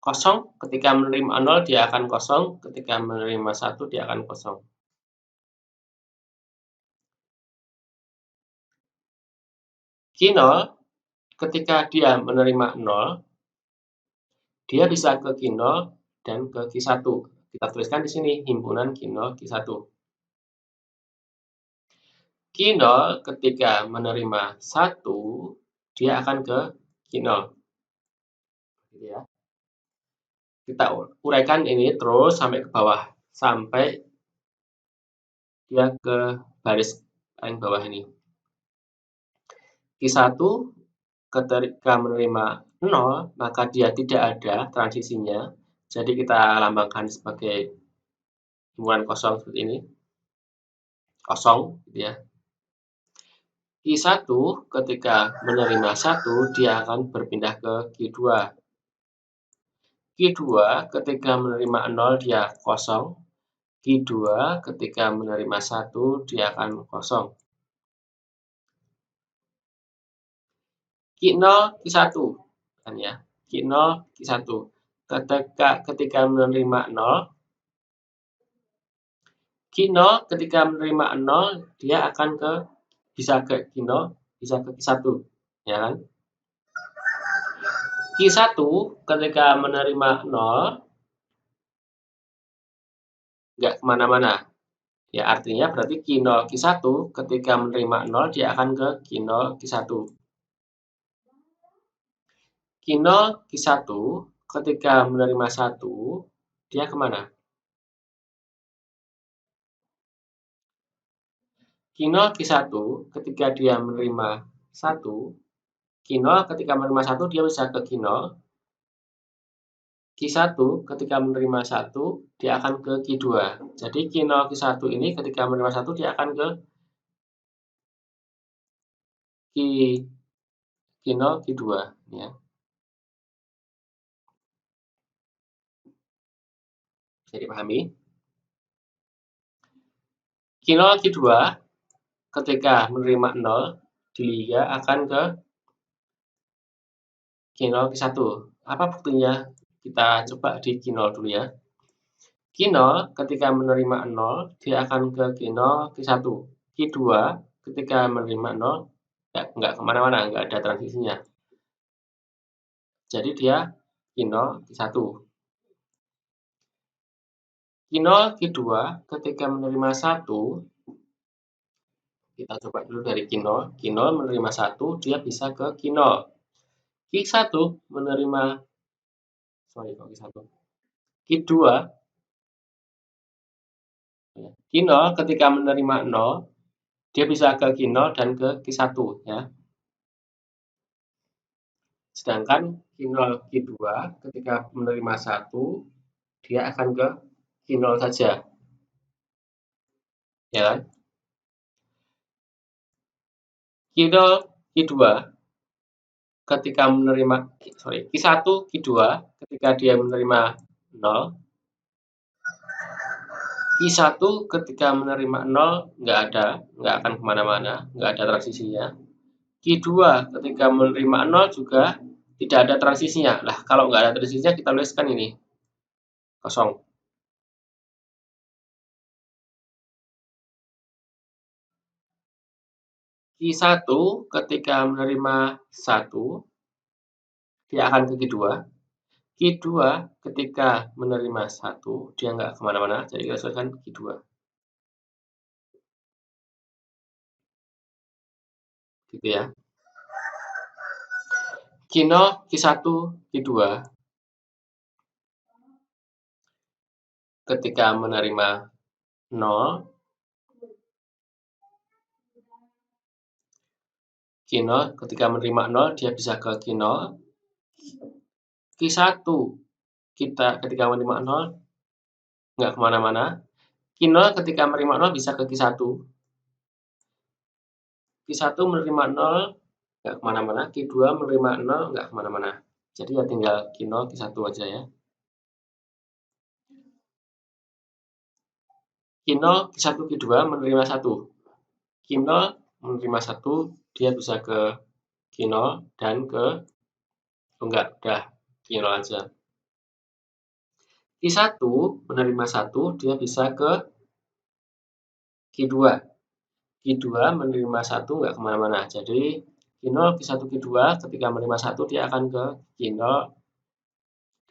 S2: Kosong, ketika menerima 0 dia akan kosong, ketika menerima 1 dia akan kosong. Q0, ketika dia menerima 0, dia bisa ke Q0 dan ke Q1. Kita tuliskan di sini, himpunan Q0, Q1. Q0 ketika menerima 1, dia akan ke Q0. Gitu ya. Kita uraikan ini terus sampai ke bawah. Sampai dia ke baris paling bawah ini. Q1 ketika menerima 0, maka dia tidak ada transisinya. Jadi kita lambangkan sebagai himpunan kosong seperti ini. Kosong, gitu ya. Q1 ketika menerima 1, dia akan berpindah ke Q2. Q2 ketika menerima 0, dia kosong. Q2 ketika menerima 1, dia akan kosong. Q0, Q1. Kan ya. Q0, Q1. Ketika menerima 0, Q0 ketika menerima 0, dia akan bisa ke Q0, bisa ke Q1. Ya kan? Q1 ketika menerima 0, nggak kemana-mana. Ya, artinya berarti Q0, Q1 ketika menerima 0, dia akan ke Q0, Q1. Q0, Q1 ketika menerima 1, dia kemana? Q0, Q1 ketika dia menerima 1, Q0 ketika menerima 1, dia bisa ke Q0. Q1 ketika menerima 1, dia akan ke Q2. Jadi Q0, Q1 ini ketika menerima 1, dia akan ke Q0, Q2. Ya. Bisa dipahami? Q0, Q2 ketika menerima 0, dia akan ke Q0, Q1. Apa buktinya? Kita coba di Q0 dulu ya. Q0 ketika menerima 0, dia akan ke Q0, Q1. Q2 ketika menerima 0, nggak kemana-mana, nggak ada transisinya. Jadi dia Q0, Q1. Q0, Q2 ketika menerima 1, kita coba dulu dari Q0. Q0 menerima 1, dia bisa ke Q0. Q1 menerima, Q2, Q0 ketika menerima 0, dia bisa ke Q0 dan ke Q1 ya. Sedangkan Q0, Q2 ketika menerima 1, dia akan ke Q0 saja. Ya kan? Q0, Q2 ketika menerima Q1, Q2 ketika dia menerima 0, Q1 ketika menerima 0 nggak akan kemana-mana, nggak ada transisinya. Q2 ketika menerima 0 juga tidak ada transisinya. Lah, kalau nggak ada transisinya kita tuliskan ini kosong. Q1 ketika menerima 1, dia akan ke Q2. Q2 ketika menerima 1, dia nggak kemana-mana, jadi kita tuliskan Q2. Gitu ya. Q0, Q1, Q2 ketika menerima 0, Q0 ketika menerima 0, dia bisa ke Q0. Q1 kita ketika menerima 0, nggak kemana-mana. Q0 ketika menerima 0 bisa ke Q1. Q1 menerima 0, nggak kemana-mana. Q2 menerima 0, nggak kemana-mana. Jadi ya tinggal Q0, Q1 aja ya. Q0, Q1, Q2 menerima 1. Q0 menerima 1, dia bisa ke Q0 dan ke, enggak, udah Q0 aja. Q1 menerima 1, dia bisa ke Q2. Q2 menerima 1, nggak kemana-mana. Jadi Q0, Q1, Q2 ketika menerima 1, dia akan ke Q0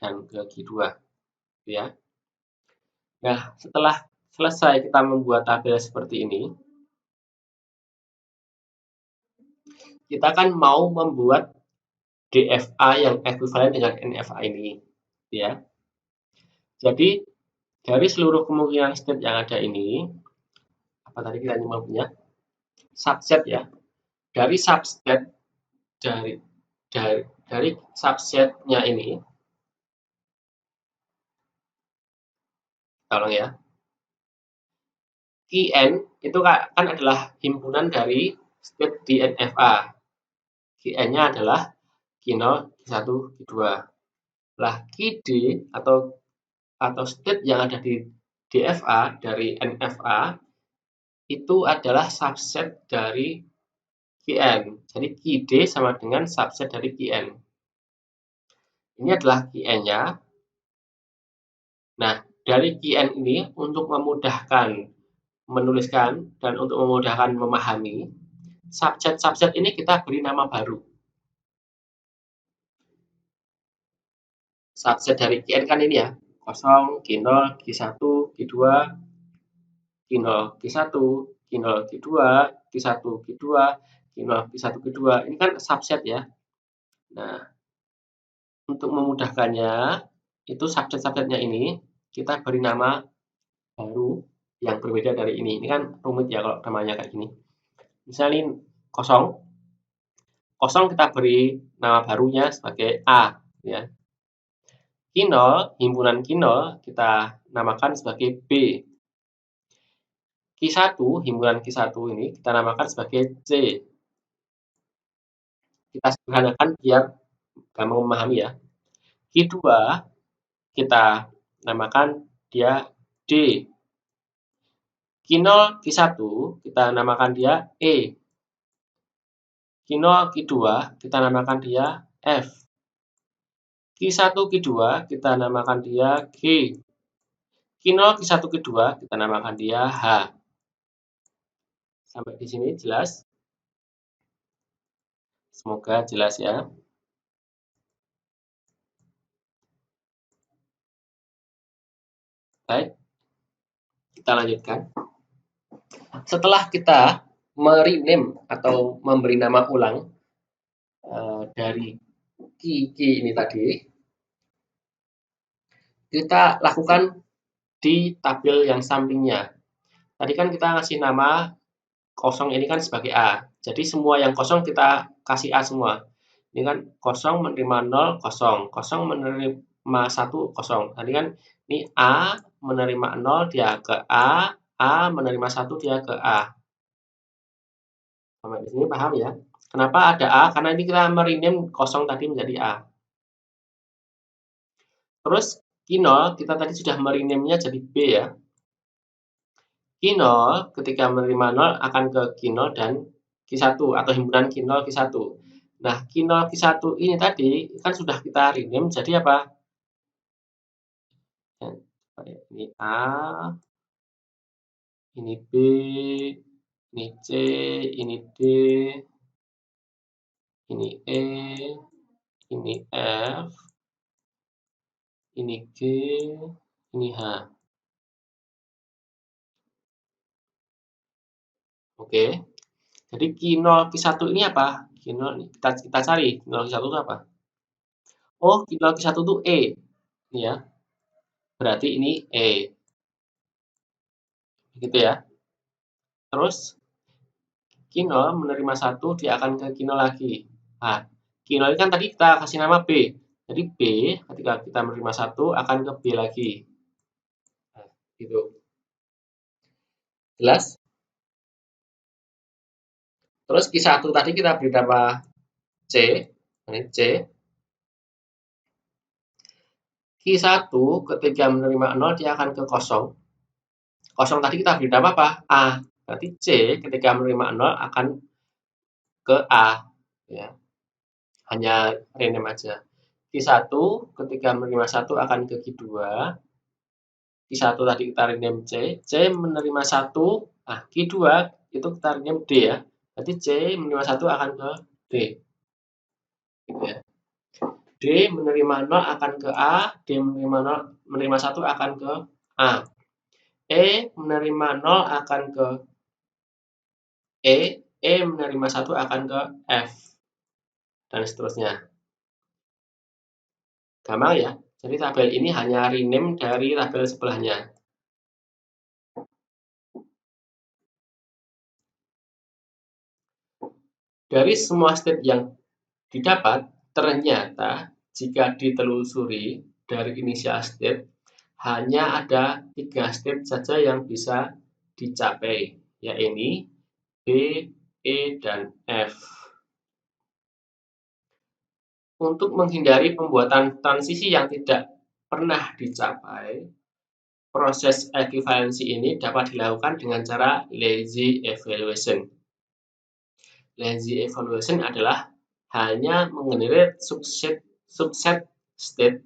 S2: dan ke Q2. Ya. Nah, setelah selesai kita membuat tabel seperti ini, kita kan mau membuat DFA yang ekuivalen dengan NFA ini. Ya. Jadi, dari seluruh kemungkinan state yang ada ini, apa tadi kita nyebutnya? Subset ya. Dari subset dari subsetnya ini, tolong ya. Qn itu kan adalah himpunan dari state di NFA. Qn-nya adalah Q0, Q1, Q2. Lah, Qd atau state yang ada di DFA dari NFA itu adalah subset dari Qn. Jadi Qd sama dengan subset dari Qn. Ini adalah Qn-nya. Nah, dari Qn ini untuk memudahkan menuliskan dan untuk memudahkan memahami, subset-subset ini kita beri nama baru. Subset dari Qn kan ini ya, 0, Q0, Q1, Q2, Q0, Q1, Q0, Q2, Q1, Q2, Q0, Q1, Q2. Ini kan subset ya. Nah, untuk memudahkannya, itu subset-subsetnya ini kita beri nama baru yang berbeda dari ini. Ini kan rumit ya kalau namanya kayak gini. Misalnya ini 0, 0 kita beri nama barunya sebagai A. Ya. Q0, himpunan Q0 kita namakan sebagai B. Q1, himpunan Q1 ini kita namakan sebagai C. Kita sederhanakan biar gampang memahami ya. Q2 kita namakan dia D. Q0, Q1 kita namakan dia E. Q0, Q2 kita namakan dia F. Q1, Q2 kita namakan dia G. Q0, Q1, Q2 kita namakan dia H. Sampai di sini jelas? Semoga jelas ya. Baik, kita lanjutkan. Setelah kita merename atau memberi nama ulang dari key ini tadi, kita lakukan di tabel yang sampingnya. Tadi kan kita ngasih nama kosong ini kan sebagai A. Jadi semua yang kosong kita kasih A semua. Ini kan kosong menerima 0, kosong. Kosong menerima 1, kosong. Tadi kan ini A menerima 0, dia ke A menerima 1, dia ke A. Sampai di sini paham ya? Kenapa ada A? Karena ini kita merename kosong tadi menjadi A. Terus Q0 kita tadi sudah merename-nya jadi B ya. Q0 ketika menerima 0 akan ke Q0 dan Q1 atau himpunan Q0 Q1. Nah, Q0 Q1 ini tadi kan sudah kita rename jadi apa? Ini A, ini B, ini C, ini D, ini E, ini F, ini G, ini H. Oke. Jadi Q0 Q1 ini apa? Q0 kita cari Q0 Q1 itu apa? Oh, Q0 Q1 itu E. Ini ya. Berarti ini E. Gitu ya. Terus Q0 menerima 1, dia akan ke Q0 lagi. Nah, Q0 ini kan tadi kita kasih nama B. Jadi B ketika kita menerima 1 akan ke B lagi. Nah, gitu. Jelas? Terus Q1 tadi kita beri nama C. Ini C. Q1 ketika menerima 0 dia akan ke kosong. Kosong tadi kita beri nama apa? A. Berarti C ketika menerima 0 akan ke A. Ya. Hanya rename aja. Q1 ketika menerima 1 akan ke Q2. Q1 tadi kita rename C. C menerima 1. Nah, Q2 itu kita rename D ya. Berarti C menerima 1 akan ke D. Gitu ya. D menerima 0 akan ke A. D menerima 1 akan ke A. E menerima 0 akan ke E. E menerima 1 akan ke F. Dan seterusnya. Gampang ya. Jadi tabel ini hanya rename dari tabel sebelahnya. Dari semua state yang didapat, ternyata jika ditelusuri dari initial state, hanya ada 3 state saja yang bisa dicapai, yaitu B, E, dan F. Untuk menghindari pembuatan transisi yang tidak pernah dicapai, proses equivalensi ini dapat dilakukan dengan cara lazy evaluation. Lazy evaluation adalah hanya mengenerate subset state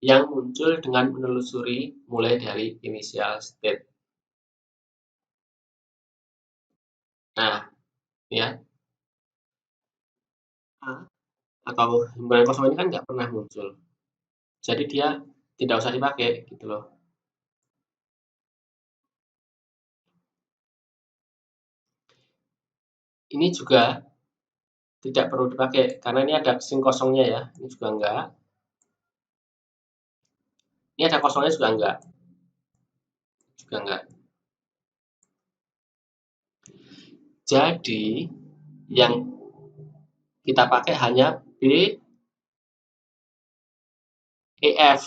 S2: yang muncul dengan menelusuri mulai dari initial state. Nah, ya, A atau himpunan kosong ini kan nggak pernah muncul. Jadi dia tidak usah dipakai gitu loh. Ini juga tidak perlu dipakai karena ini ada string kosongnya ya. Ini juga enggak. Ini ada kosongnya juga enggak. Juga enggak. Jadi yang kita pakai hanya B, E, F.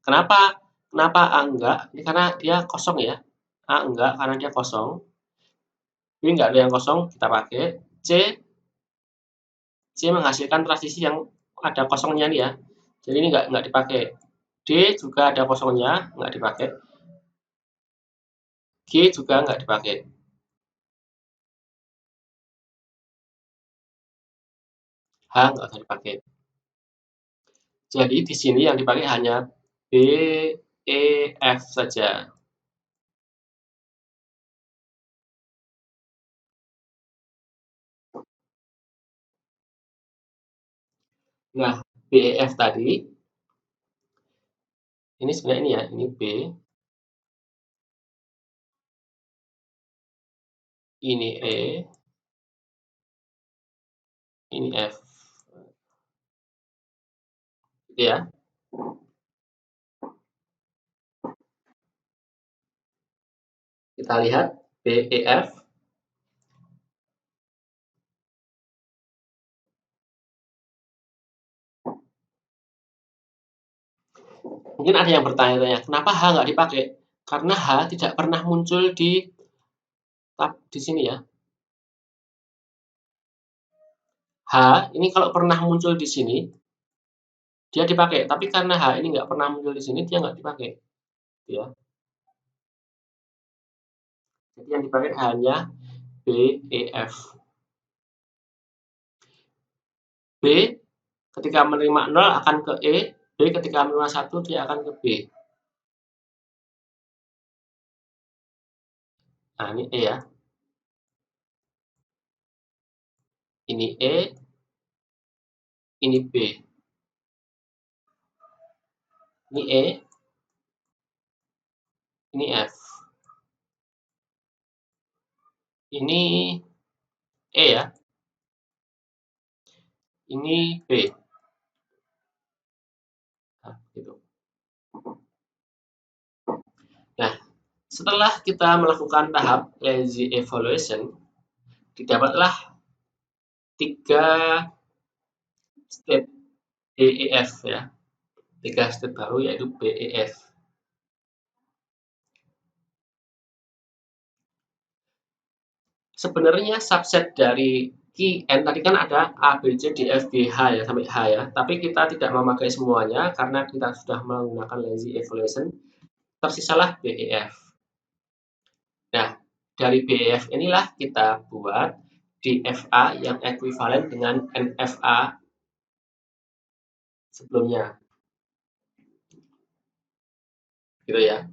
S2: Kenapa? Kenapa A enggak? Ini karena dia kosong ya. A enggak karena dia kosong. B enggak ada yang kosong, kita pakai. C menghasilkan transisi yang ada kosongnya nih ya. Jadi ini enggak dipakai. D juga ada kosongnya, enggak dipakai. G juga enggak dipakai. H enggak usah dipakai. Jadi di sini yang dipakai hanya B, E, F saja. Nah, B, E, F tadi, ini sebenarnya ini ya, ini B, ini E, ini F. gitu ya. Kita lihat BEF. Mungkin ada yang bertanya-tanya, kenapa H nggak dipakai? Karena H tidak pernah muncul di tab di sini ya. H ini kalau pernah muncul di sini, dia dipakai. Tapi karena H ini nggak pernah muncul di sini, dia nggak dipakai. Ya. Jadi yang dipakai hanya BEF. B ketika menerima 0 akan ke E, B ketika menerima 1 dia akan ke B. Nah, ini E ya. Ini E, ini B. Ini E, ini F. Ini E ya. Ini B. Nah, gitu. Nah, setelah kita melakukan tahap lazy evaluation, didapatlah 3 state BEF ya. 3 state baru yaitu BEF. Sebenarnya subset dari Qn tadi kan ada A, B, C, D, F, G, H ya, sampai H ya. Tapi kita tidak memakai semuanya karena kita sudah menggunakan lazy evaluation. Tersisalah BEF. Nah, dari BEF inilah kita buat DFA yang ekuivalen dengan NFA sebelumnya. Gitu ya.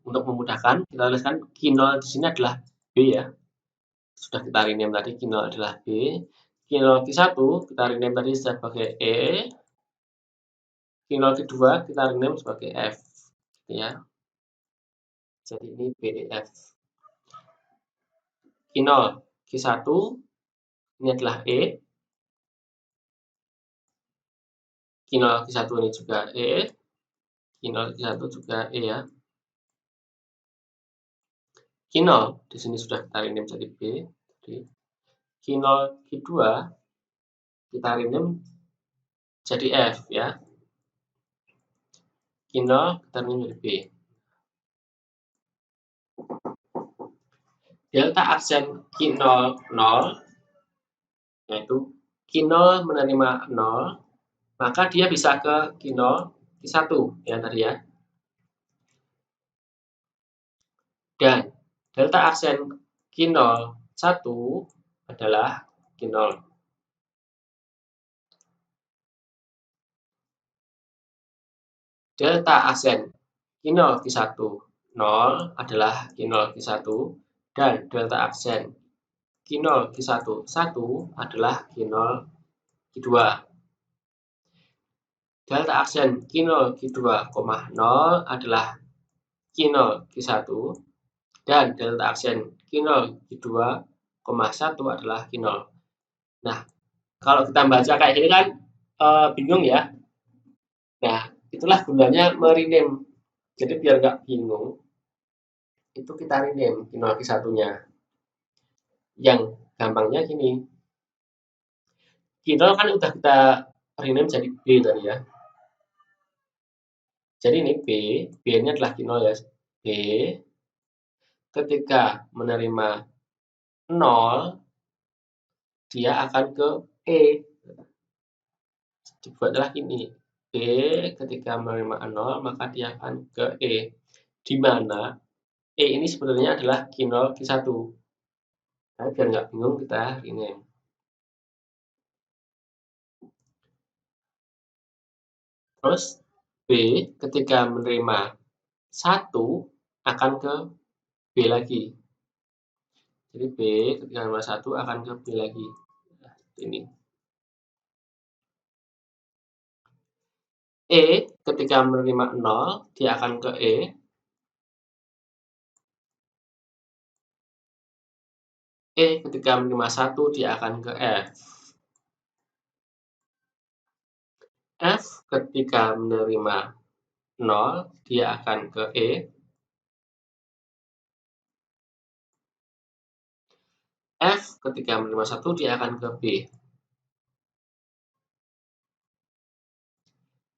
S2: Untuk memudahkan, kita tuliskan Q0 di sini adalah B ya. Sudah kita rename tadi, Q0 adalah B. Q0 Q1 kita rename tadi sebagai E. Q0 Q2 kita rename sebagai F. Gitu ya. Jadi ini BEF. Q0 Q1 ini adalah E. Q0 Q1 ini juga E. Q0 Q1 juga E ya. Q0 di sini sudah kita rename jadi B. Jadi Q0 Q2 kita rename jadi F ya. Q0 kita rename jadi B. Delta aksen Q0 0 yaitu Q0 menerima 0, maka dia bisa ke Q0 Q1 ya tadi ya. Dan delta aksen Q0 1 adalah Q0. Delta aksen Q0 Q1 0 adalah Q0 Q1 dan delta aksen Q0 Q1 1 adalah Q0 Q2. Delta aksen Q0 Q2, 0 adalah Q0 Q1 dan delta aksen Q0 Q2, 1 adalah Q0. Nah, kalau kita baca kayak gini kan bingung ya. Nah, itulah gunanya merename. Jadi biar nggak bingung, itu kita rename Q0 Q1-nya. Yang gampangnya gini. Q0 kan udah kita rename jadi B tadi ya. Jadi ini B, B ini adalah Q0 ya. B ketika menerima 0, dia akan ke E. Dibuatlah ini. B ketika menerima 0, maka dia akan ke E. Di mana E ini sebenarnya adalah Q0 Q1. Nah, biar nggak bingung kita rename. Terus B ketika menerima 1 akan ke B lagi. Jadi B ketika menerima 1 akan ke B lagi. Nah, ini. E ketika menerima 0, dia akan ke E. E ketika menerima 1 dia akan ke F. F ketika menerima 0 dia akan ke E. F ketika menerima 1 dia akan ke B.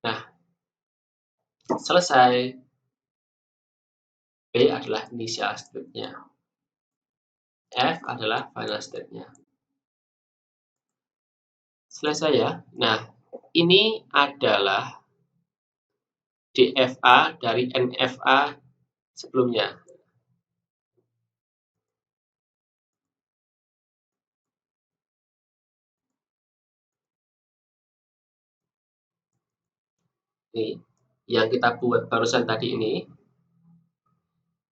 S2: Nah, selesai. B adalah initial state-nya. F adalah final state-nya. Selesai ya. Nah, ini adalah DFA dari NFA sebelumnya. Nih, yang kita buat barusan tadi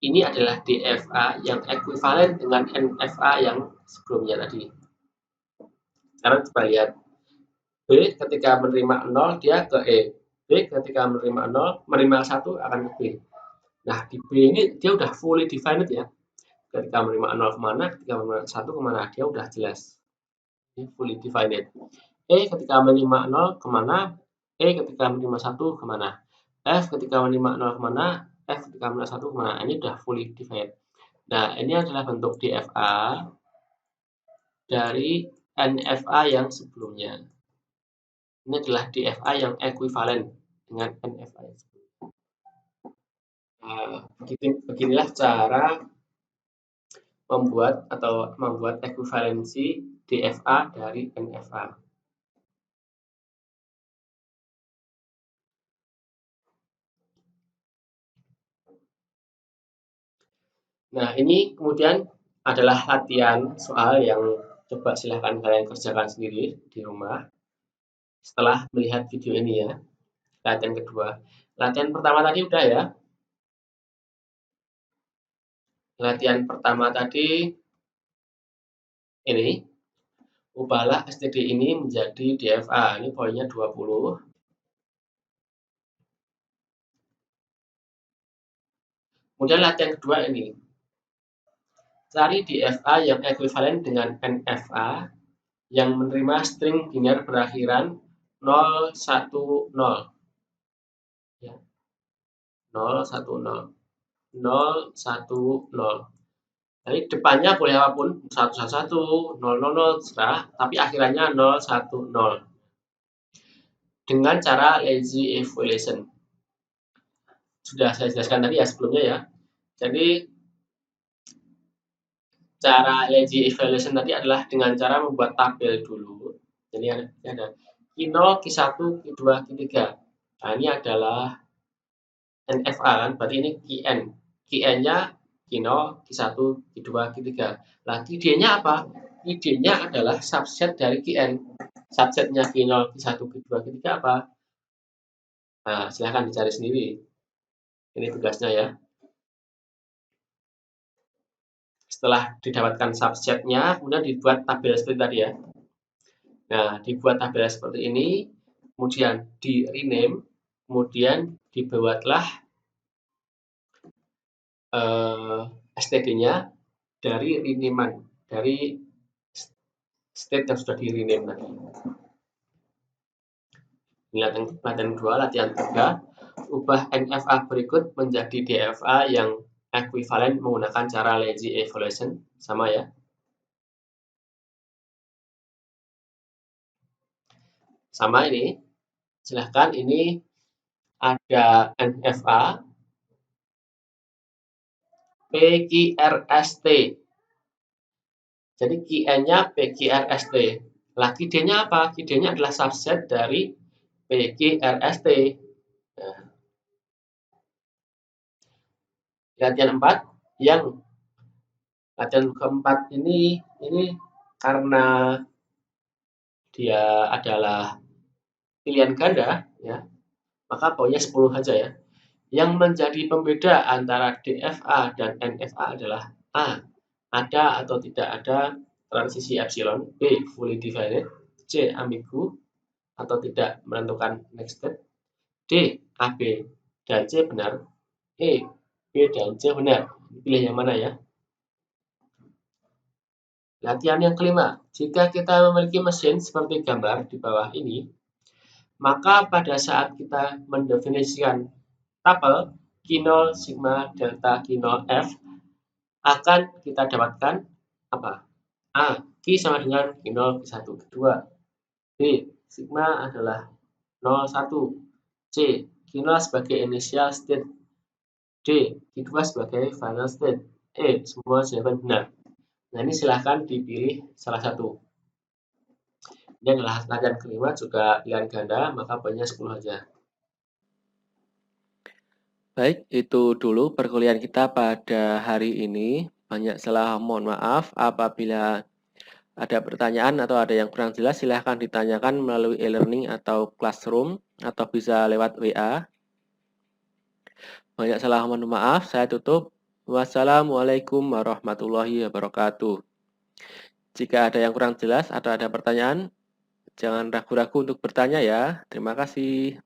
S2: ini adalah DFA yang ekuivalen dengan NFA yang sebelumnya tadi. Sekarang coba lihat. B ketika menerima 0 dia ke E. B ketika menerima 0, menerima 1 akan ke B. Nah, di B ini dia udah fully defined ya. Ketika menerima 0 kemana, ketika menerima 1 kemana, dia udah jelas. Ini fully defined. E ketika menerima 0 kemana, E ketika menerima 1 kemana, F ketika menerima 0 kemana, F ketika menerima 1 kemana. Ini udah fully defined. Nah, ini adalah bentuk DFA dari NFA yang sebelumnya. Ini adalah DFA yang ekuivalen dengan NFA yang sebelumnya. Nah, beginilah cara membuat ekuivalensi DFA dari NFA. Nah, ini kemudian adalah latihan soal yang coba silahkan kalian kerjakan sendiri di rumah setelah melihat video ini ya. Latihan kedua. Latihan pertama tadi udah ya. Latihan pertama tadi ini. Ubahlah STD ini menjadi DFA. Ini poinnya 20. Kemudian latihan kedua ini. Cari DFA yang ekuivalen dengan NFA yang menerima string biner berakhiran 0, 1, 0. Ya. 0, 1, 0. 0, 1, 0. Jadi depannya boleh apapun, 111, 000, terserah, tapi akhirannya 010. Dengan cara lazy evaluation. Sudah saya jelaskan tadi ya sebelumnya ya. Jadi cara lazy evaluation tadi adalah dengan cara membuat tabel dulu. Jadi ada Q0, Q1, Q2, Q3. Nah, ini adalah NFA kan, berarti ini Qn. Qn-nya Q0, Q1, Q2, Q3. Nah, Qd-nya apa? Qd-nya adalah subset dari Qn. Subsetnya Q0, Q1, Q2, Q3 apa? Nah, silahkan dicari sendiri. Ini tugasnya ya. Setelah didapatkan subsetnya, kemudian dibuat tabel seperti tadi ya. Nah, dibuat tabel seperti ini, kemudian di rename, kemudian dibuatlah STD-nya dari renamean, dari state yang sudah di rename tadi. Latihan kedua, latihan tiga, ubah NFA berikut menjadi DFA yang ekuivalen menggunakan cara lazy evaluation, sama ya. Sama ini, silahkan ini ada NFA PQRST. Jadi QN-nya PQRST. Lah QD-nya apa? QD-nya adalah subset dari PQRST. Nah, latihan 4 yang latihan keempat ini karena dia adalah pilihan ganda ya, maka poinnya 10 saja ya. Yang menjadi pembeda antara DFA dan NFA adalah A. Ada atau tidak ada transisi epsilon. B. Fully divided. C. Ambigu atau tidak menentukan next step. D. AB dan C benar. E. B dan C benar. Pilih yang mana ya? Latihan yang kelima, jika kita memiliki mesin seperti gambar di bawah ini, maka pada saat kita mendefinisikan tabel Q0 sigma delta Q0 F akan kita dapatkan apa? A. Q sama dengan Q0 Q1 Q2. B. Sigma adalah 01. C. Q0 sebagai initial state. D. Q2 sebagai final state. E. Semua jawaban benar. Nah, ini silahkan dipilih salah satu. Ini adalah latihan kelima, juga pilihan ganda, maka poinnya 10 aja.
S3: Baik, itu dulu perkuliahan kita pada hari ini. Banyak salah, mohon maaf. Apabila ada pertanyaan atau ada yang kurang jelas, silahkan ditanyakan melalui e-learning atau classroom, atau bisa lewat WA. Banyak salah, mohon maaf. Saya tutup. Wassalamualaikum warahmatullahi wabarakatuh. Jika ada yang kurang jelas atau ada pertanyaan, jangan ragu-ragu untuk bertanya ya. Terima kasih.